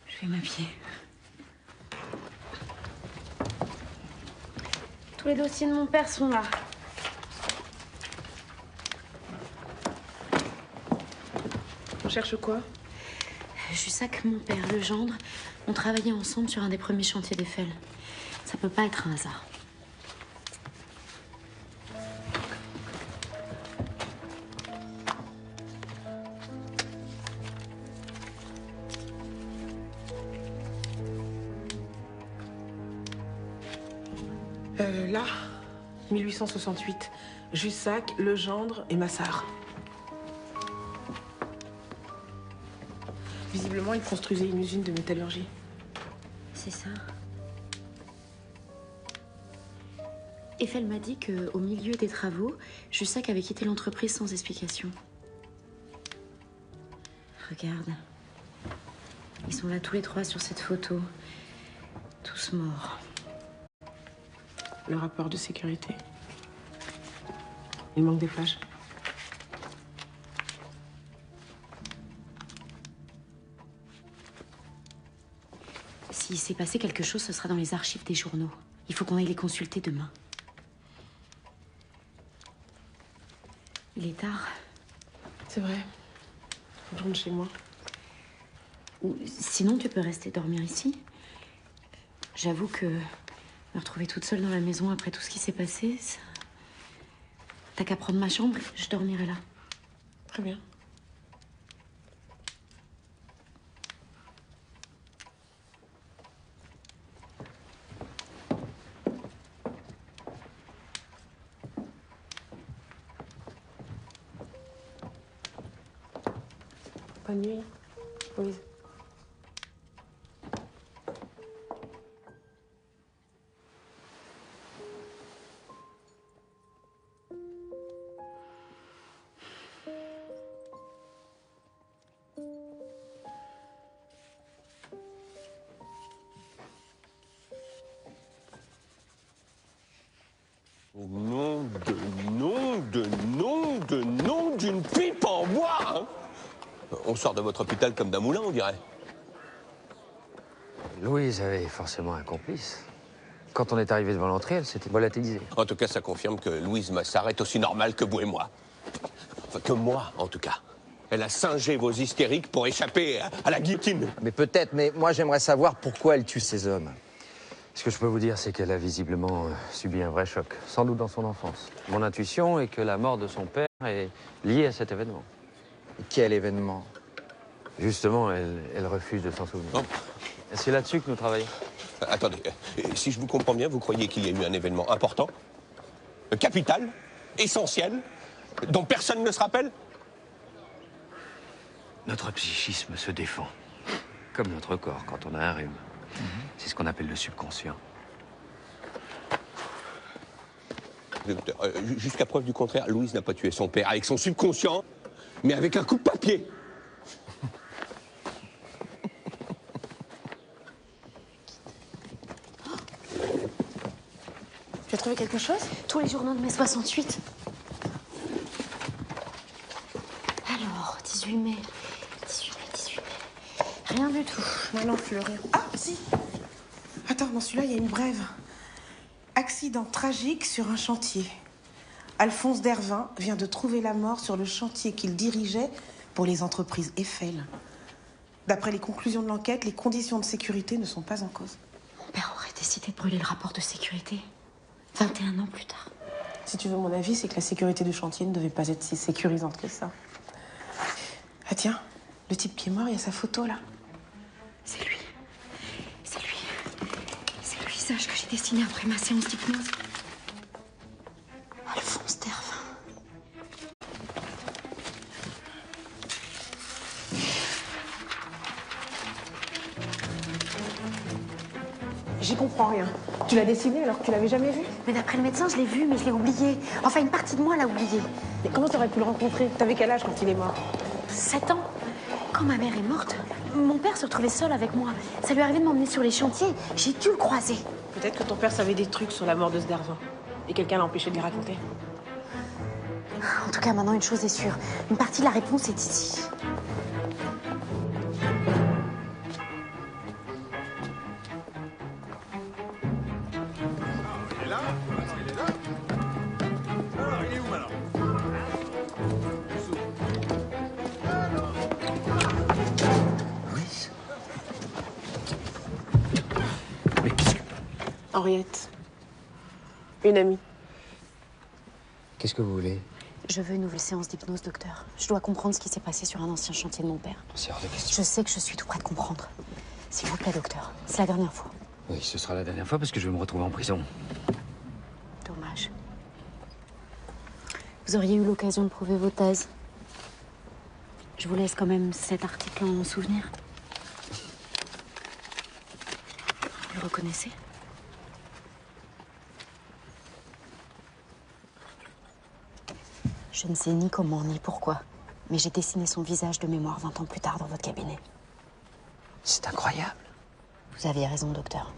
Je vais m'habiller. Tous les dossiers de mon père sont là. On cherche quoi? Jussac, mon père, le gendre, ont travaillé ensemble sur un des premiers chantiers d'Eiffel. Ça peut pas être un hasard. Là, 1868. Jussac, Legendre et Massard. Visiblement, ils construisaient une usine de métallurgie. C'est ça. Eiffel m'a dit qu'au milieu des travaux, Jussac avait quitté l'entreprise sans explication. Regarde. Ils sont là tous les 3 sur cette photo. Tous morts. Le rapport de sécurité. Il manque des pages. S'il s'est passé quelque chose, ce sera dans les archives des journaux. Il faut qu'on aille les consulter demain. Il est tard. C'est vrai. Faut que je rentre chez moi. Ou sinon, tu peux rester dormir ici. J'avoue que me retrouver toute seule dans la maison après tout ce qui s'est passé, ça... T'as qu'à prendre ma chambre, je dormirai là. Très bien. Bonne nuit, Louise. Nom d'une pipe en bois, hein. On sort de votre hôpital comme d'un moulin, on dirait. Louise avait forcément un complice. Quand on est arrivé devant l'entrée, elle s'était volatilisée. En tout cas, ça confirme que Louise Massard est aussi normale que vous et moi. Enfin, que moi, en tout cas. Elle a singé vos hystériques pour échapper à la guillotine. Mais peut-être, mais moi j'aimerais savoir pourquoi elle tue ces hommes. Ce que je peux vous dire, c'est qu'elle a visiblement subi un vrai choc, sans doute dans son enfance. Mon intuition est que la mort de son père est liée à cet événement. Et quel événement? Justement, elle refuse de s'en souvenir. Oh. Et c'est là-dessus que nous travaillons. Attendez, si je vous comprends bien, vous croyez qu'il y a eu un événement important, capital, essentiel, dont personne ne se rappelle? Notre psychisme se défend. Comme notre corps quand on a un rhume. C'est ce qu'on appelle le subconscient. Jusqu'à preuve du contraire, Louise n'a pas tué son père avec son subconscient, mais avec un coup de papier. Tu as trouvé quelque chose? Tous les journaux de mai 68. Alors, 18 mai. 18 mai. Rien du tout. Moi non plus, rien. Ah, si. Attends, dans celui-là, il y a une brève. Accident tragique sur un chantier. Alphonse Dervin vient de trouver la mort sur le chantier qu'il dirigeait pour les entreprises Eiffel. D'après les conclusions de l'enquête, les conditions de sécurité ne sont pas en cause. Mon père aurait décidé de brûler le rapport de sécurité 21 ans plus tard. Si tu veux mon avis, c'est que la sécurité du chantier ne devait pas être si sécurisante que ça. Ah tiens, le type qui est mort, il y a sa photo là. C'est lui. C'est lui. C'est le visage que j'ai dessiné après ma séance d'hypnose. Alphonse Dervin. J'y comprends rien. Tu l'as dessiné alors que tu l'avais jamais vu? Mais d'après le médecin, je l'ai vu, mais je l'ai oublié. Enfin, une partie de moi l'a oublié. Mais comment t'aurais pu le rencontrer? T'avais quel âge quand il est mort? 7 ans. Quand ma mère est morte, mon père se retrouvait seul avec moi. Ça lui arrivait de m'emmener sur les chantiers. J'ai dû le croiser. Peut-être que ton père savait des trucs sur la mort de ce Dervin. Et quelqu'un l'a empêché de les raconter. En tout cas, maintenant, une chose est sûre. Une partie de la réponse est ici. Il est là? Il est là? Alors, il est où maintenant? Louise? Mais qu'est-ce que... Henriette. Une amie. Qu'est-ce que vous voulez? Je veux une nouvelle séance d'hypnose, docteur. Je dois comprendre ce qui s'est passé sur un ancien chantier de mon père. C'est hors de question. Je sais que je suis tout près de comprendre. S'il vous plaît, docteur. C'est la dernière fois. Oui, ce sera la dernière fois parce que je vais me retrouver en prison. Dommage. Vous auriez eu l'occasion de prouver vos thèses. Je vous laisse quand même cet article en souvenir. Vous le reconnaissez? Je ne sais ni comment ni pourquoi, mais j'ai dessiné son visage de mémoire 20 ans plus tard dans votre cabinet. C'est incroyable. Vous aviez raison, docteur.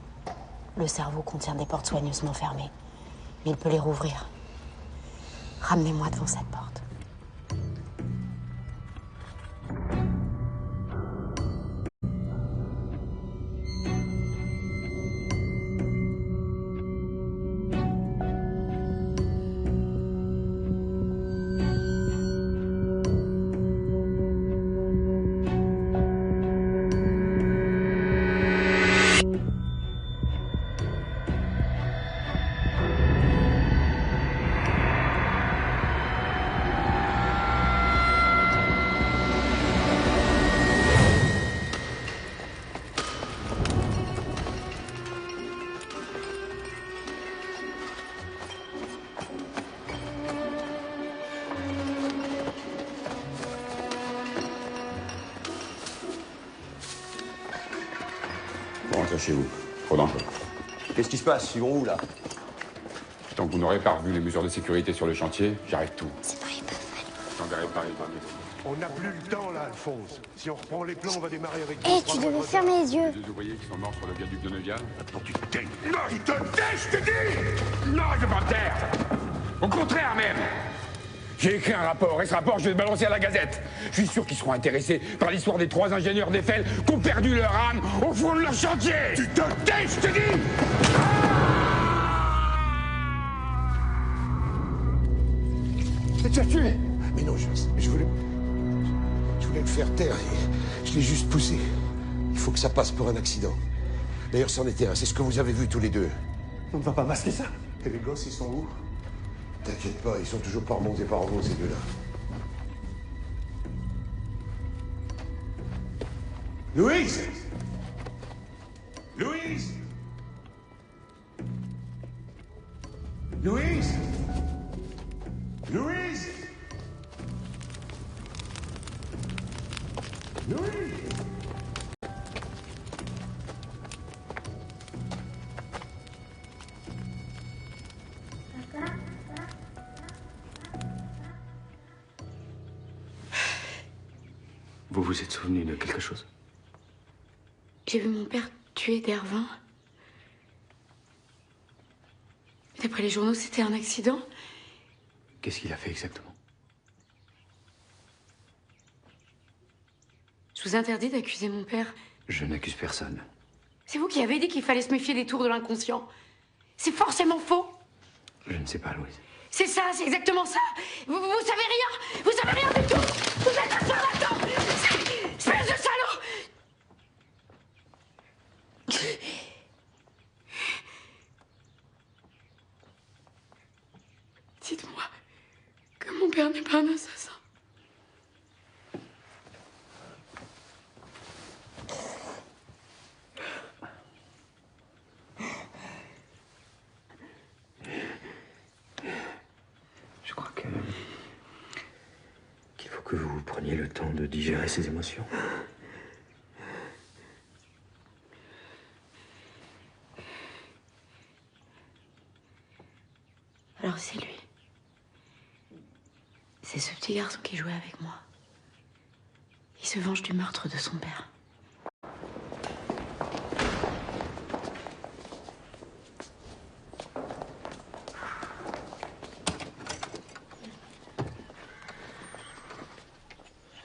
Le cerveau contient des portes soigneusement fermées, mais il peut les rouvrir. Ramenez-moi devant cette porte. Vous rentrez chez vous. Trop dangereux. Qu'est-ce qui se passe? Ils vont où, là? Tant que vous n'aurez pas revu les mesures de sécurité sur le chantier, j'arrête tout. C'est pas hyper. J'enverrai Paris par les... On n'a plus le temps, là, Alphonse. Si on reprend les plans, on va démarrer avec... Eh, tu devais fermer les yeux. Les deux ouvriers qui sont morts sur le viaduc de Neuvial. Attends, tu te tais. Non, il te tais, je te dis! Non, je vais pas me taire. Au contraire, même. J'ai écrit un rapport, et ce rapport, je vais le balancer à la Gazette. Je suis sûr qu'ils seront intéressés par l'histoire des 3 ingénieurs d'Eiffel qui ont perdu leur âme au fond de leur chantier. Tu te tais, je te dis! Tu as tué? Mais non, je voulais le faire taire. Je l'ai juste poussé. Il faut que ça passe pour un accident. D'ailleurs, c'en était un. C'est ce que vous avez vu tous les deux. On ne va pas masquer ça. Et les gosses, ils sont où? T'inquiète pas, ils sont toujours pas remontés par en haut, ces deux-là. Louise! Louise! Louise! Louise! vous êtes souvenu de quelque chose? J'ai vu mon père tuer Dervin. D'après les journaux, c'était un accident. Qu'est-ce qu'il a fait exactement? Je vous interdis d'accuser mon père. Je n'accuse personne. C'est vous qui avez dit qu'il fallait se méfier des tours de l'inconscient. C'est forcément faux. Je ne sais pas, Louise. C'est ça, c'est exactement ça. Vous savez rien. Vous savez rien du tout. Vous êtes un charlatan. Espèce de salaud. Dites-moi que mon père n'est pas un assassin. Je crois qu'il faut que vous preniez le temps de digérer ces émotions. Alors c'est lui. C'est ce petit garçon qui jouait avec moi. Il se venge du meurtre de son père.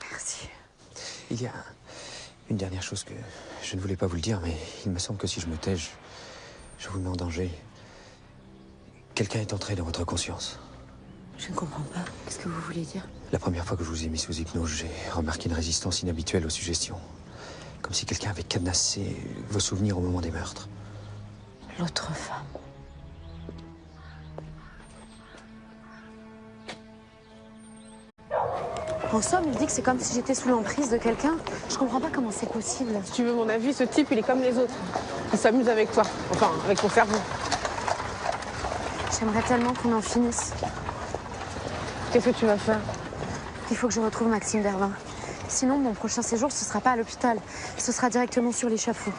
Merci. Il y a une dernière chose que je ne voulais pas vous le dire, mais il me semble que si je me tais, je vous mets en danger. Quelqu'un est entré dans votre conscience. Je ne comprends pas. Qu'est-ce que vous voulez dire? La première fois que je vous ai mis sous hypnose, j'ai remarqué une résistance inhabituelle aux suggestions. Comme si quelqu'un avait cadenassé vos souvenirs au moment des meurtres. L'autre femme. En somme, il dit que c'est comme si j'étais sous l'emprise de quelqu'un. Je comprends pas comment c'est possible. Si tu veux mon avis, ce type, il est comme les autres. Il s'amuse avec toi. Enfin, avec ton cerveau. J'aimerais tellement qu'on en finisse. Qu'est-ce que tu vas faire? Il faut que je retrouve Maxime Dervin. Sinon, mon prochain séjour, ce sera pas à l'hôpital. Ce sera directement sur l'échafaud.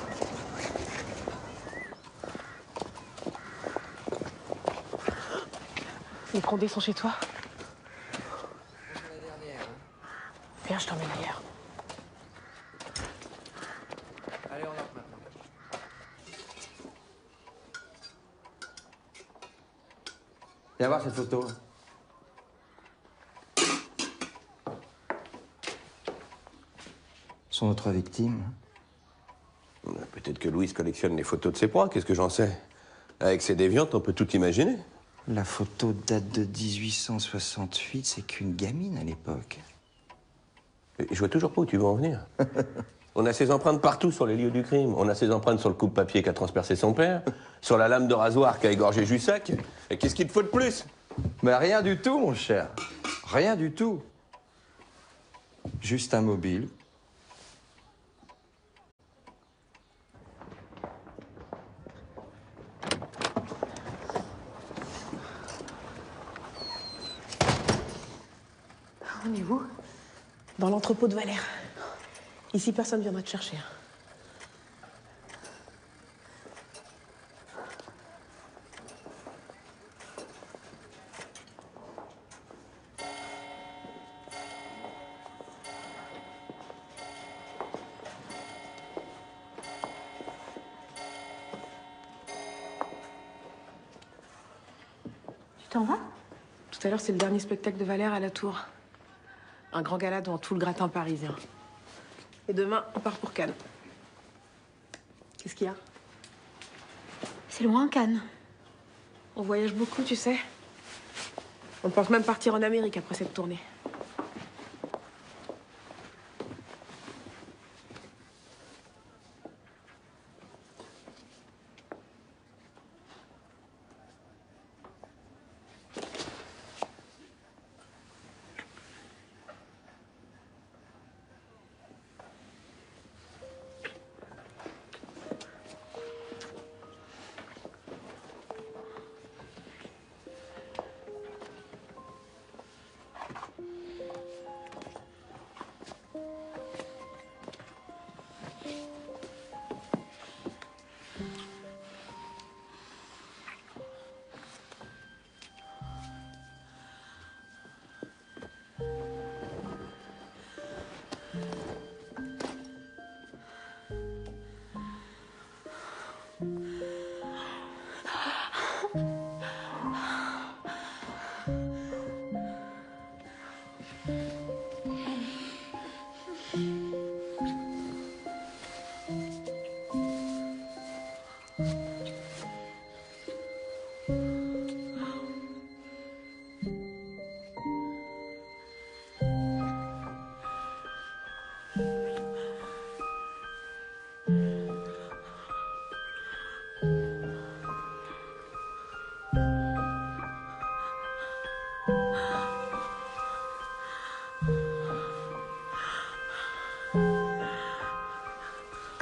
Les Condés sont chez toi? Viens, je t'emmène ailleurs. Allez, on entre maintenant. Viens voir cette photo. Sont nos 3 victimes. Peut-être que Louise collectionne les photos de ses proies, qu'est-ce que j'en sais? Avec ses déviantes, on peut tout imaginer. La photo date de 1868, c'est qu'une gamine à l'époque. Je vois toujours pas où tu veux en venir. On a ses empreintes partout sur les lieux du crime. On a ses empreintes sur le coupe-papier qu'a transpercé son père, sur la lame de rasoir qu'a égorgé Jussac. Et qu'est-ce qu'il te faut de plus? Mais rien du tout, mon cher. Rien du tout. Juste un mobile. On est où? Dans l'entrepôt de Valère. Ici, personne ne viendra te chercher. Tu t'en vas? Tout à l'heure, c'est le dernier spectacle de Valère à la Tour. Un grand gala devant tout le gratin parisien. Et demain, on part pour Cannes. Qu'est-ce qu'il y a? C'est loin, Cannes. On voyage beaucoup, tu sais. On pense même partir en Amérique après cette tournée.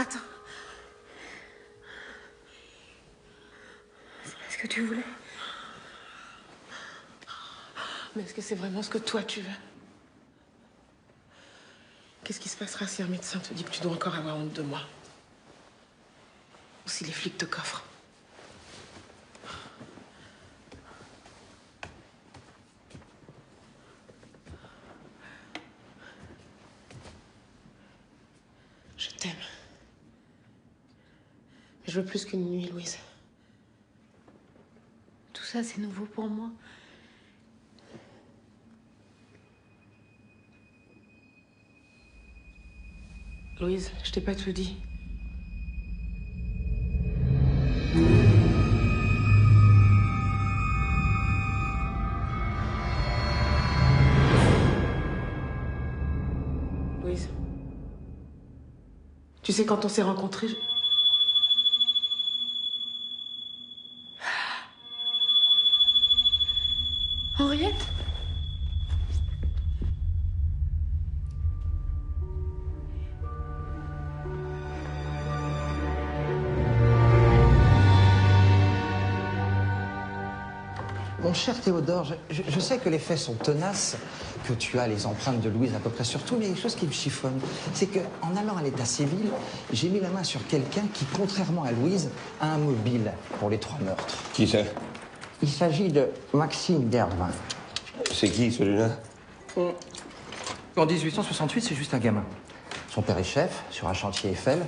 Attends. C'est pas ce que tu voulais. Mais est-ce que c'est vraiment ce que toi tu veux? Qu'est-ce qui se passera si un médecin te dit que tu dois encore avoir honte de moi? Ou si les flics te coffrent? Je t'aime. Mais je veux plus qu'une nuit, Louise. Tout ça, c'est nouveau pour moi. Louise, je t'ai pas tout dit. Louise. Tu sais, quand on s'est rencontrés, Henriette? Mon cher Théodore, je sais que les faits sont tenaces, que tu as les empreintes de Louise à peu près sur tout, mais il y a quelque chose qui me chiffonne. C'est qu'en allant à l'état civil, j'ai mis la main sur quelqu'un qui, contrairement à Louise, a un mobile pour les 3 meurtres. Qui c'est? Il s'agit de Maxime Dervin. C'est qui, celui-là? En 1868, c'est juste un gamin. Son père est chef sur un chantier Eiffel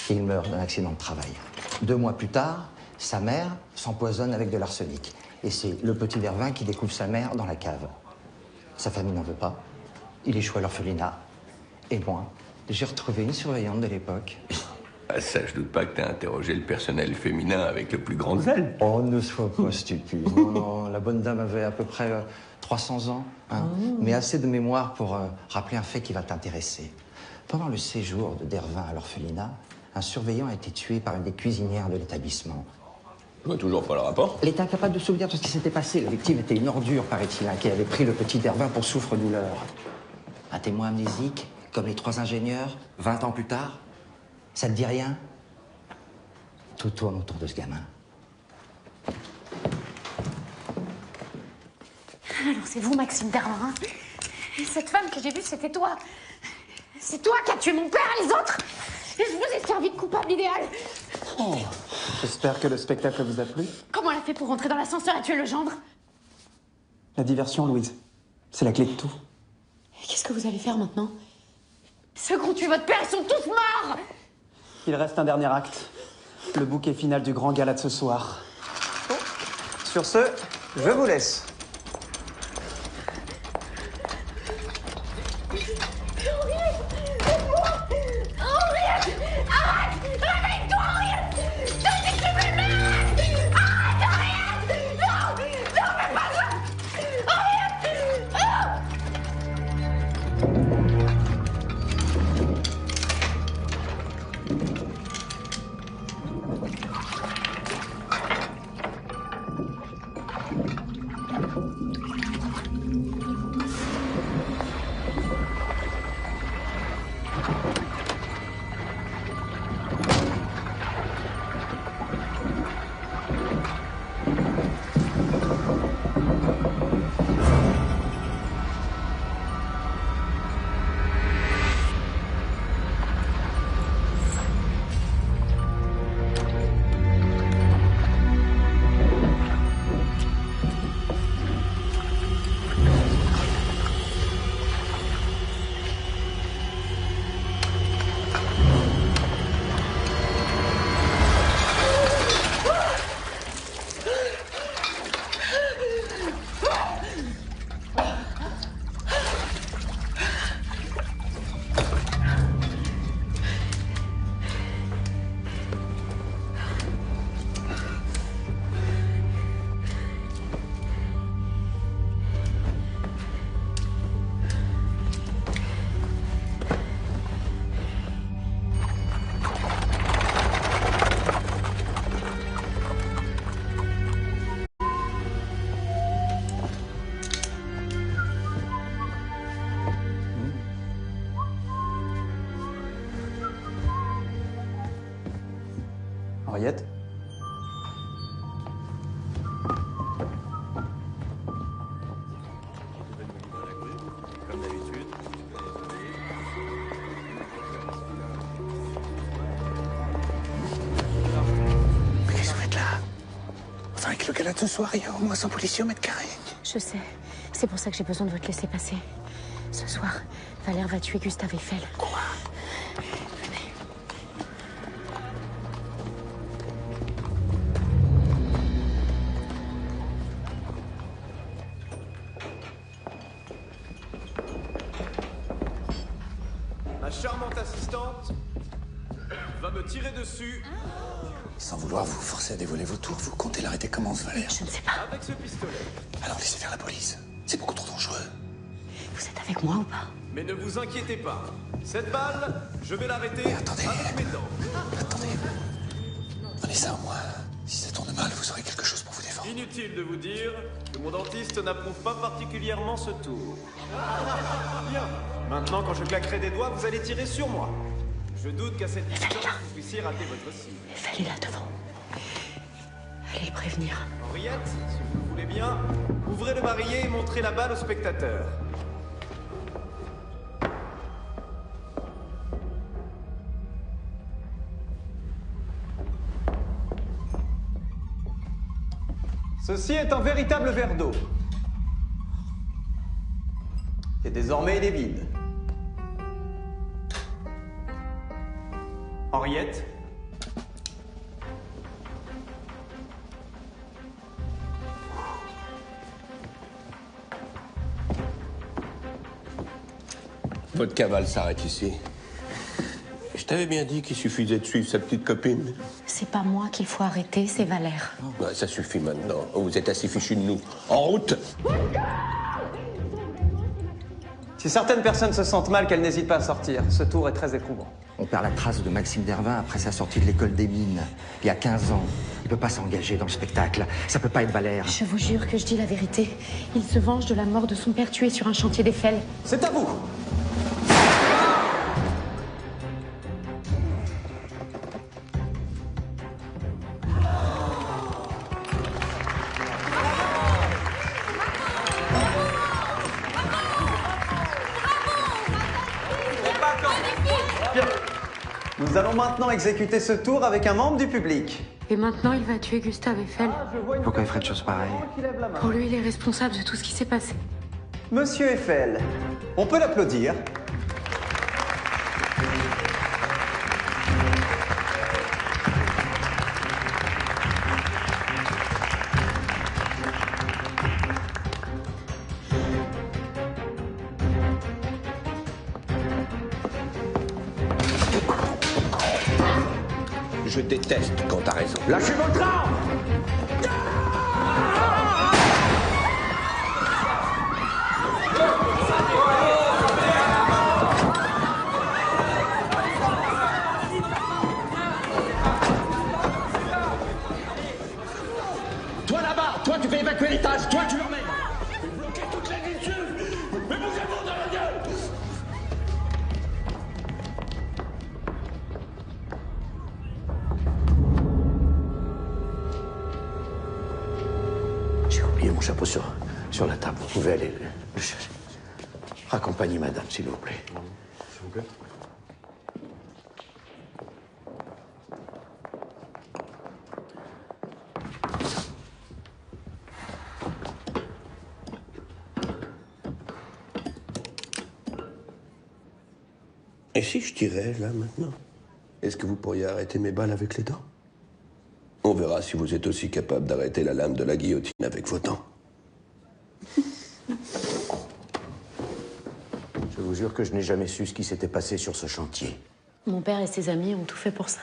et il meurt d'un accident de travail. 2 mois plus tard, sa mère s'empoisonne avec de l'arsenic. Et c'est le petit Dervin qui découvre sa mère dans la cave. Sa famille n'en veut pas. Il échoue à l'orphelinat. Et moi, j'ai retrouvé une surveillante de l'époque. Ah, ça, je doute pas que t'as interrogé le personnel féminin avec le plus grand zèle. Oh, ne sois pas stupide. Non, non, la bonne dame avait à peu près 300 ans. Hein, mais assez de mémoire pour rappeler un fait qui va t'intéresser. Pendant le séjour de Dervin à l'orphelinat, un surveillant a été tué par une des cuisinières de l'établissement. Je vois toujours pas le rapport. Elle est incapable de se souvenir de ce qui s'était passé. La victime était une ordure, paraît-il, qui avait pris le petit Dervin pour souffre-douleur. Un témoin amnésique, comme les 3 ingénieurs, 20 ans plus tard. Ça te dit rien? Tout tourne autour de ce gamin. Alors c'est vous, Maxime Dervin, hein? Et cette femme que j'ai vue, c'était toi. C'est toi qui as tué mon père et les autres. Et je vous ai servi de coupable idéal. Oh, j'espère que le spectacle vous a plu. Comment elle a fait pour rentrer dans l'ascenseur et tuer le gendre? La diversion, Louise, c'est la clé de tout. Et qu'est-ce que vous allez faire maintenant? Ceux qui ont tué votre père, ils sont tous morts. Il reste un dernier acte. Le bouquet final du grand gala de ce soir. Sur ce, je vous laisse. Henriette? Mais qu'est-ce que vous faites là? Enfin, avec le gala de ce soir, il y a au moins 100 policiers au mètre carré. Je sais. C'est pour ça que j'ai besoin de votre laisser passer. Ce soir, Valère va tuer Gustave Eiffel. Quoi? Ma charmante assistante va me tirer dessus. Sans vouloir vous forcer à dévoiler vos tours, vous comptez l'arrêter comment, ce Valère? Je ne sais pas. Avec ce pistolet. Alors laissez faire la police. C'est beaucoup trop dangereux. Vous êtes avec moi ou pas? Mais ne vous inquiétez pas. Cette balle, je vais l'arrêter avec mes dents. Attendez. Donnez ça à moi. Si ça tourne mal, vous aurez quelque chose pour vous défendre. Inutile de vous dire que mon dentiste n'approuve pas particulièrement ce tour. Bien. Maintenant, quand je claquerai des doigts, vous allez tirer sur moi. Je doute qu'à cette distance, vous puissiez rater votre cible. Eiffel est là devant. Allez le prévenir. Henriette, si vous le voulez bien, ouvrez le barillet et montrez la balle aux spectateurs. Ceci est un véritable verre d'eau. Et désormais, il est vide. Henriette. Votre cavale s'arrête ici. Je t'avais bien dit qu'il suffisait de suivre sa petite copine. C'est pas moi qu'il faut arrêter, c'est Valère. Ouais, ça suffit maintenant. Vous êtes assez fichus de nous. En route! Si certaines personnes se sentent mal, qu'elles n'hésitent pas à sortir. Ce tour est très éprouvant. On perd la trace de Maxime Dervin après sa sortie de l'école des mines. Il y a 15 ans. Il peut pas s'engager dans le spectacle. Ça peut pas être Valère. Je vous jure que je dis la vérité. Il se venge de la mort de son père tué sur un chantier d'Eiffel. C'est à vous! Nous allons maintenant exécuter ce tour avec un membre du public. Et maintenant, il va tuer Gustave Eiffel. Pourquoi il ferait de choses pareilles? Pour lui, il est responsable de tout ce qui s'est passé. Monsieur Eiffel, on peut l'applaudir. Je déteste quand t'as raison. Lâchez votre arme! Toi là-bas, toi tu fais évacuer l'étage, toi tu l'emmènes. Vous bloquez toutes les issues. Mais vous êtes bon dans la gueule. J'ai oublié mon chapeau sur la table. Vous pouvez aller le chercher. Raccompagnez madame, s'il vous plaît. S'il vous plaît. Et si je tirais, là, maintenant? Est-ce que vous pourriez arrêter mes balles avec les dents? On verra si vous êtes aussi capable d'arrêter la lame de la guillotine avec vos dents. Je vous jure que je n'ai jamais su ce qui s'était passé sur ce chantier. Mon père et ses amis ont tout fait pour ça.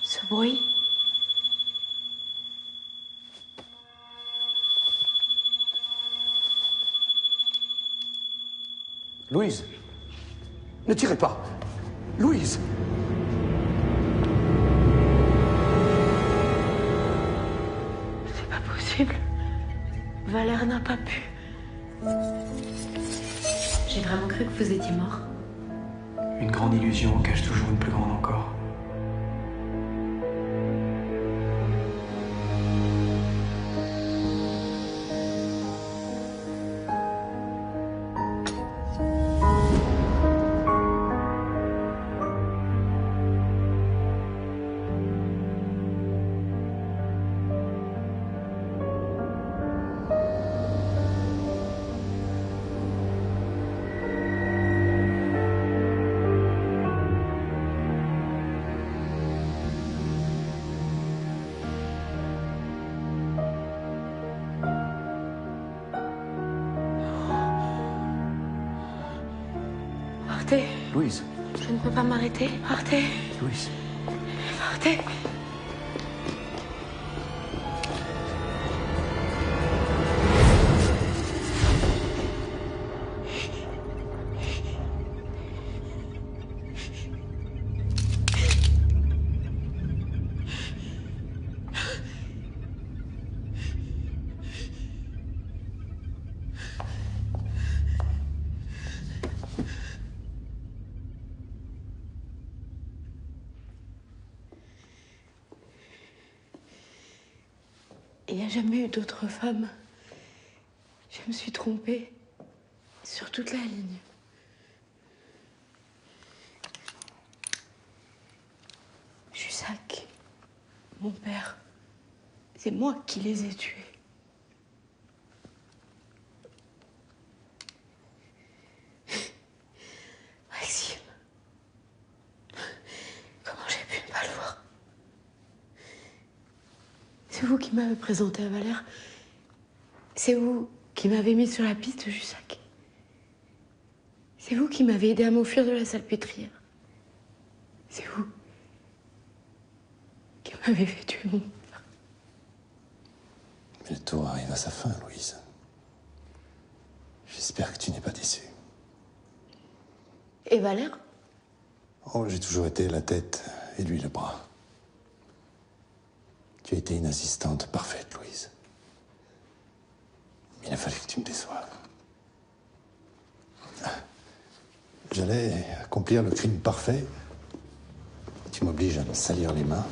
Ce bruit. Louise, ne tirez pas. Louise. C'est pas possible. Valère n'a pas pu. J'ai vraiment cru que vous étiez mort. Une grande illusion cache toujours une plus grande encore. Partez. Louise. Je ne peux pas m'arrêter. Partez. Louise. Partez. Il n'y a jamais eu d'autre femme. Je me suis trompée sur toute la ligne. Jussac, mon père, c'est moi qui les ai tués. Maxime, comment j'ai pu ne pas le voir? C'est vous qui m'avez présenté à Valère. C'est vous qui m'avez mis sur la piste de Jussac. C'est vous qui m'avez aidé à m'enfuir de la salpêtrière. C'est vous qui m'avez fait tuer mon père. Mais le tour arrive à sa fin, Louise. J'espère que tu n'es pas déçue. Et Valère? Oh, j'ai toujours été la tête et lui le bras. Tu as été une assistante parfaite, Louise. Il a fallu que tu me déçoives. J'allais accomplir le crime parfait. Tu m'obliges à me salir les mains.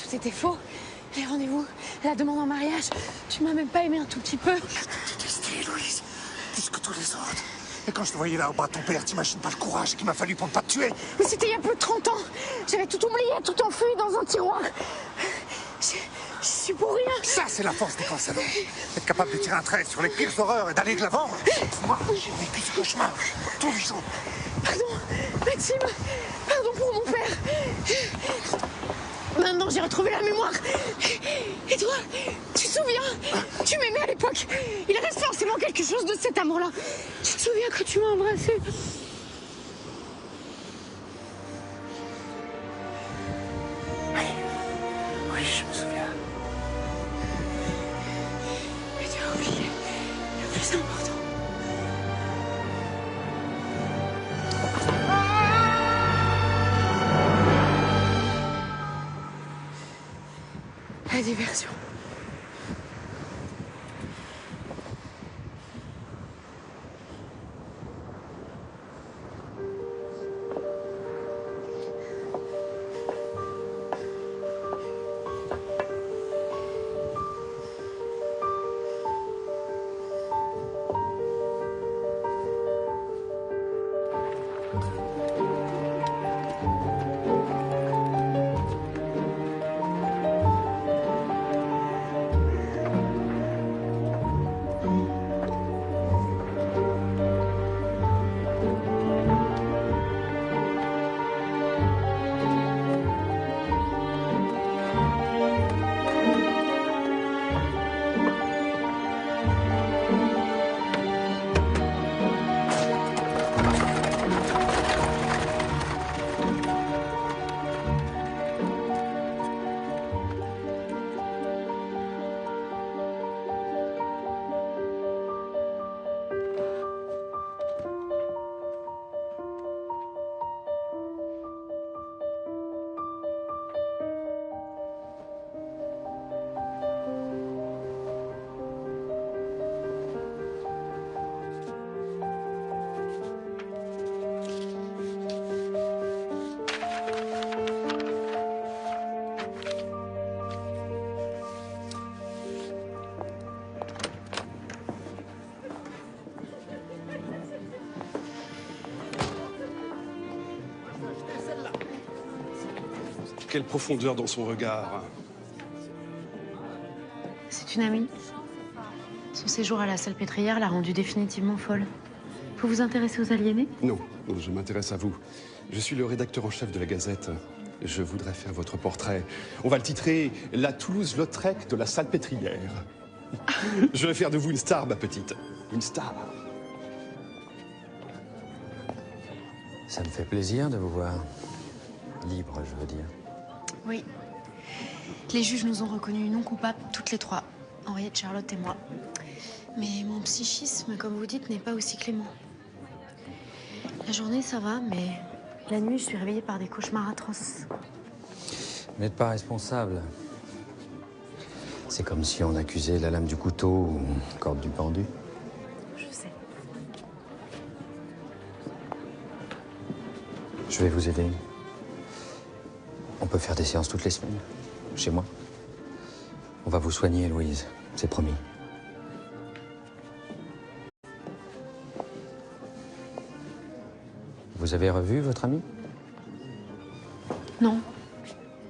C'était faux. Les rendez-vous, la demande en mariage, tu m'as même pas aimé un tout petit peu. Je t'ai détesté, Louise. Plus que tous les autres. Et quand je te voyais là au bras de ton père, t'imagines pas le courage qu'il m'a fallu pour ne pas te tuer. Mais c'était il y a plus de 30 ans. J'avais tout oublié, tout enfui dans un tiroir. Je suis pour rien. Ça, c'est la force des cancelons. Être capable de tirer un trait sur les pires horreurs et d'aller de l'avant. Moi, j'ai vécu ce cauchemar tous les jours. Pardon, Maxime. Pardon pour mon père. Maintenant, j'ai retrouvé la mémoire. Et toi, tu te souviens? Tu m'aimais à l'époque. Il reste forcément quelque chose de cet amour-là. Tu te souviens quand tu m'as embrassée? Oui, je me souviens. Mais tu as oublié le plus important. La diversion. Quelle profondeur dans son regard. C'est une amie. Son séjour à la Salpêtrière l'a rendue définitivement folle. Vous vous intéressez aux aliénés? Non, non, je m'intéresse à vous. Je suis le rédacteur en chef de la Gazette. Je voudrais faire votre portrait. On va le titrer « La Toulouse-Lautrec de la Salpêtrière ». Je vais faire de vous une star, ma petite. Une star. Ça me fait plaisir de vous voir. Libre, je veux dire. Oui. Les juges nous ont reconnus non coupables, toutes les trois. Henriette, Charlotte et moi. Mais mon psychisme, comme vous dites, n'est pas aussi clément. La journée, ça va, mais la nuit, je suis réveillée par des cauchemars atroces. N'êtes pas responsable. C'est comme si on accusait la lame du couteau ou la corde du pendu. Je sais. Je vais vous aider. On peut faire des séances toutes les semaines, chez moi. On va vous soigner, Louise, c'est promis. Vous avez revu votre ami? Non.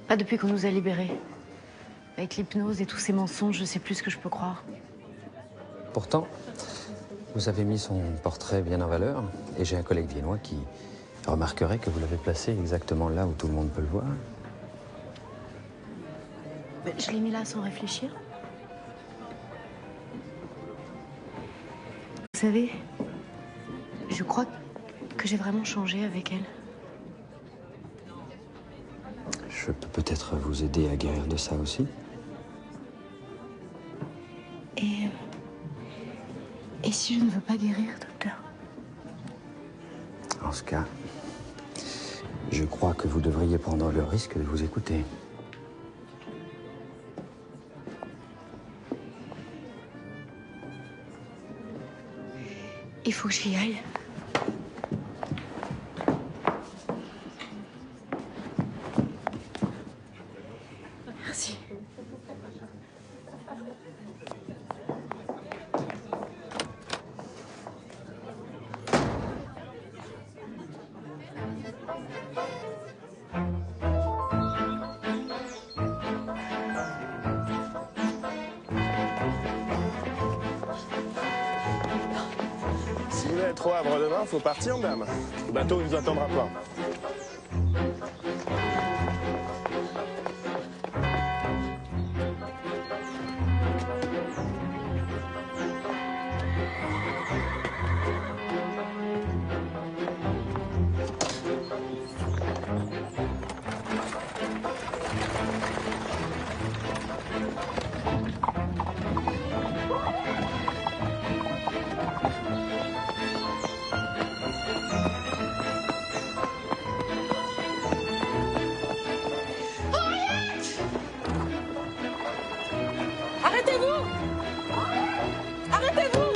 Pas depuis qu'on nous a libérés. Avec l'hypnose et tous ces mensonges, je sais plus ce que je peux croire. Pourtant, vous avez mis son portrait bien en valeur, et j'ai un collègue viennois qui remarquerait que vous l'avez placé exactement là où tout le monde peut le voir. Je l'ai mis là sans réfléchir. Vous savez, je crois que j'ai vraiment changé avec elle. Je peux peut-être vous aider à guérir de ça aussi. Et si je ne veux pas guérir, docteur? En ce cas, je crois que vous devriez prendre le risque de vous écouter. Il faut que j'y aille. Merci. Si vous êtes trop à Havre demain, faut partir, dame. Le bateau ne vous attendra pas. Arrêtez-vous! Arrêtez-vous!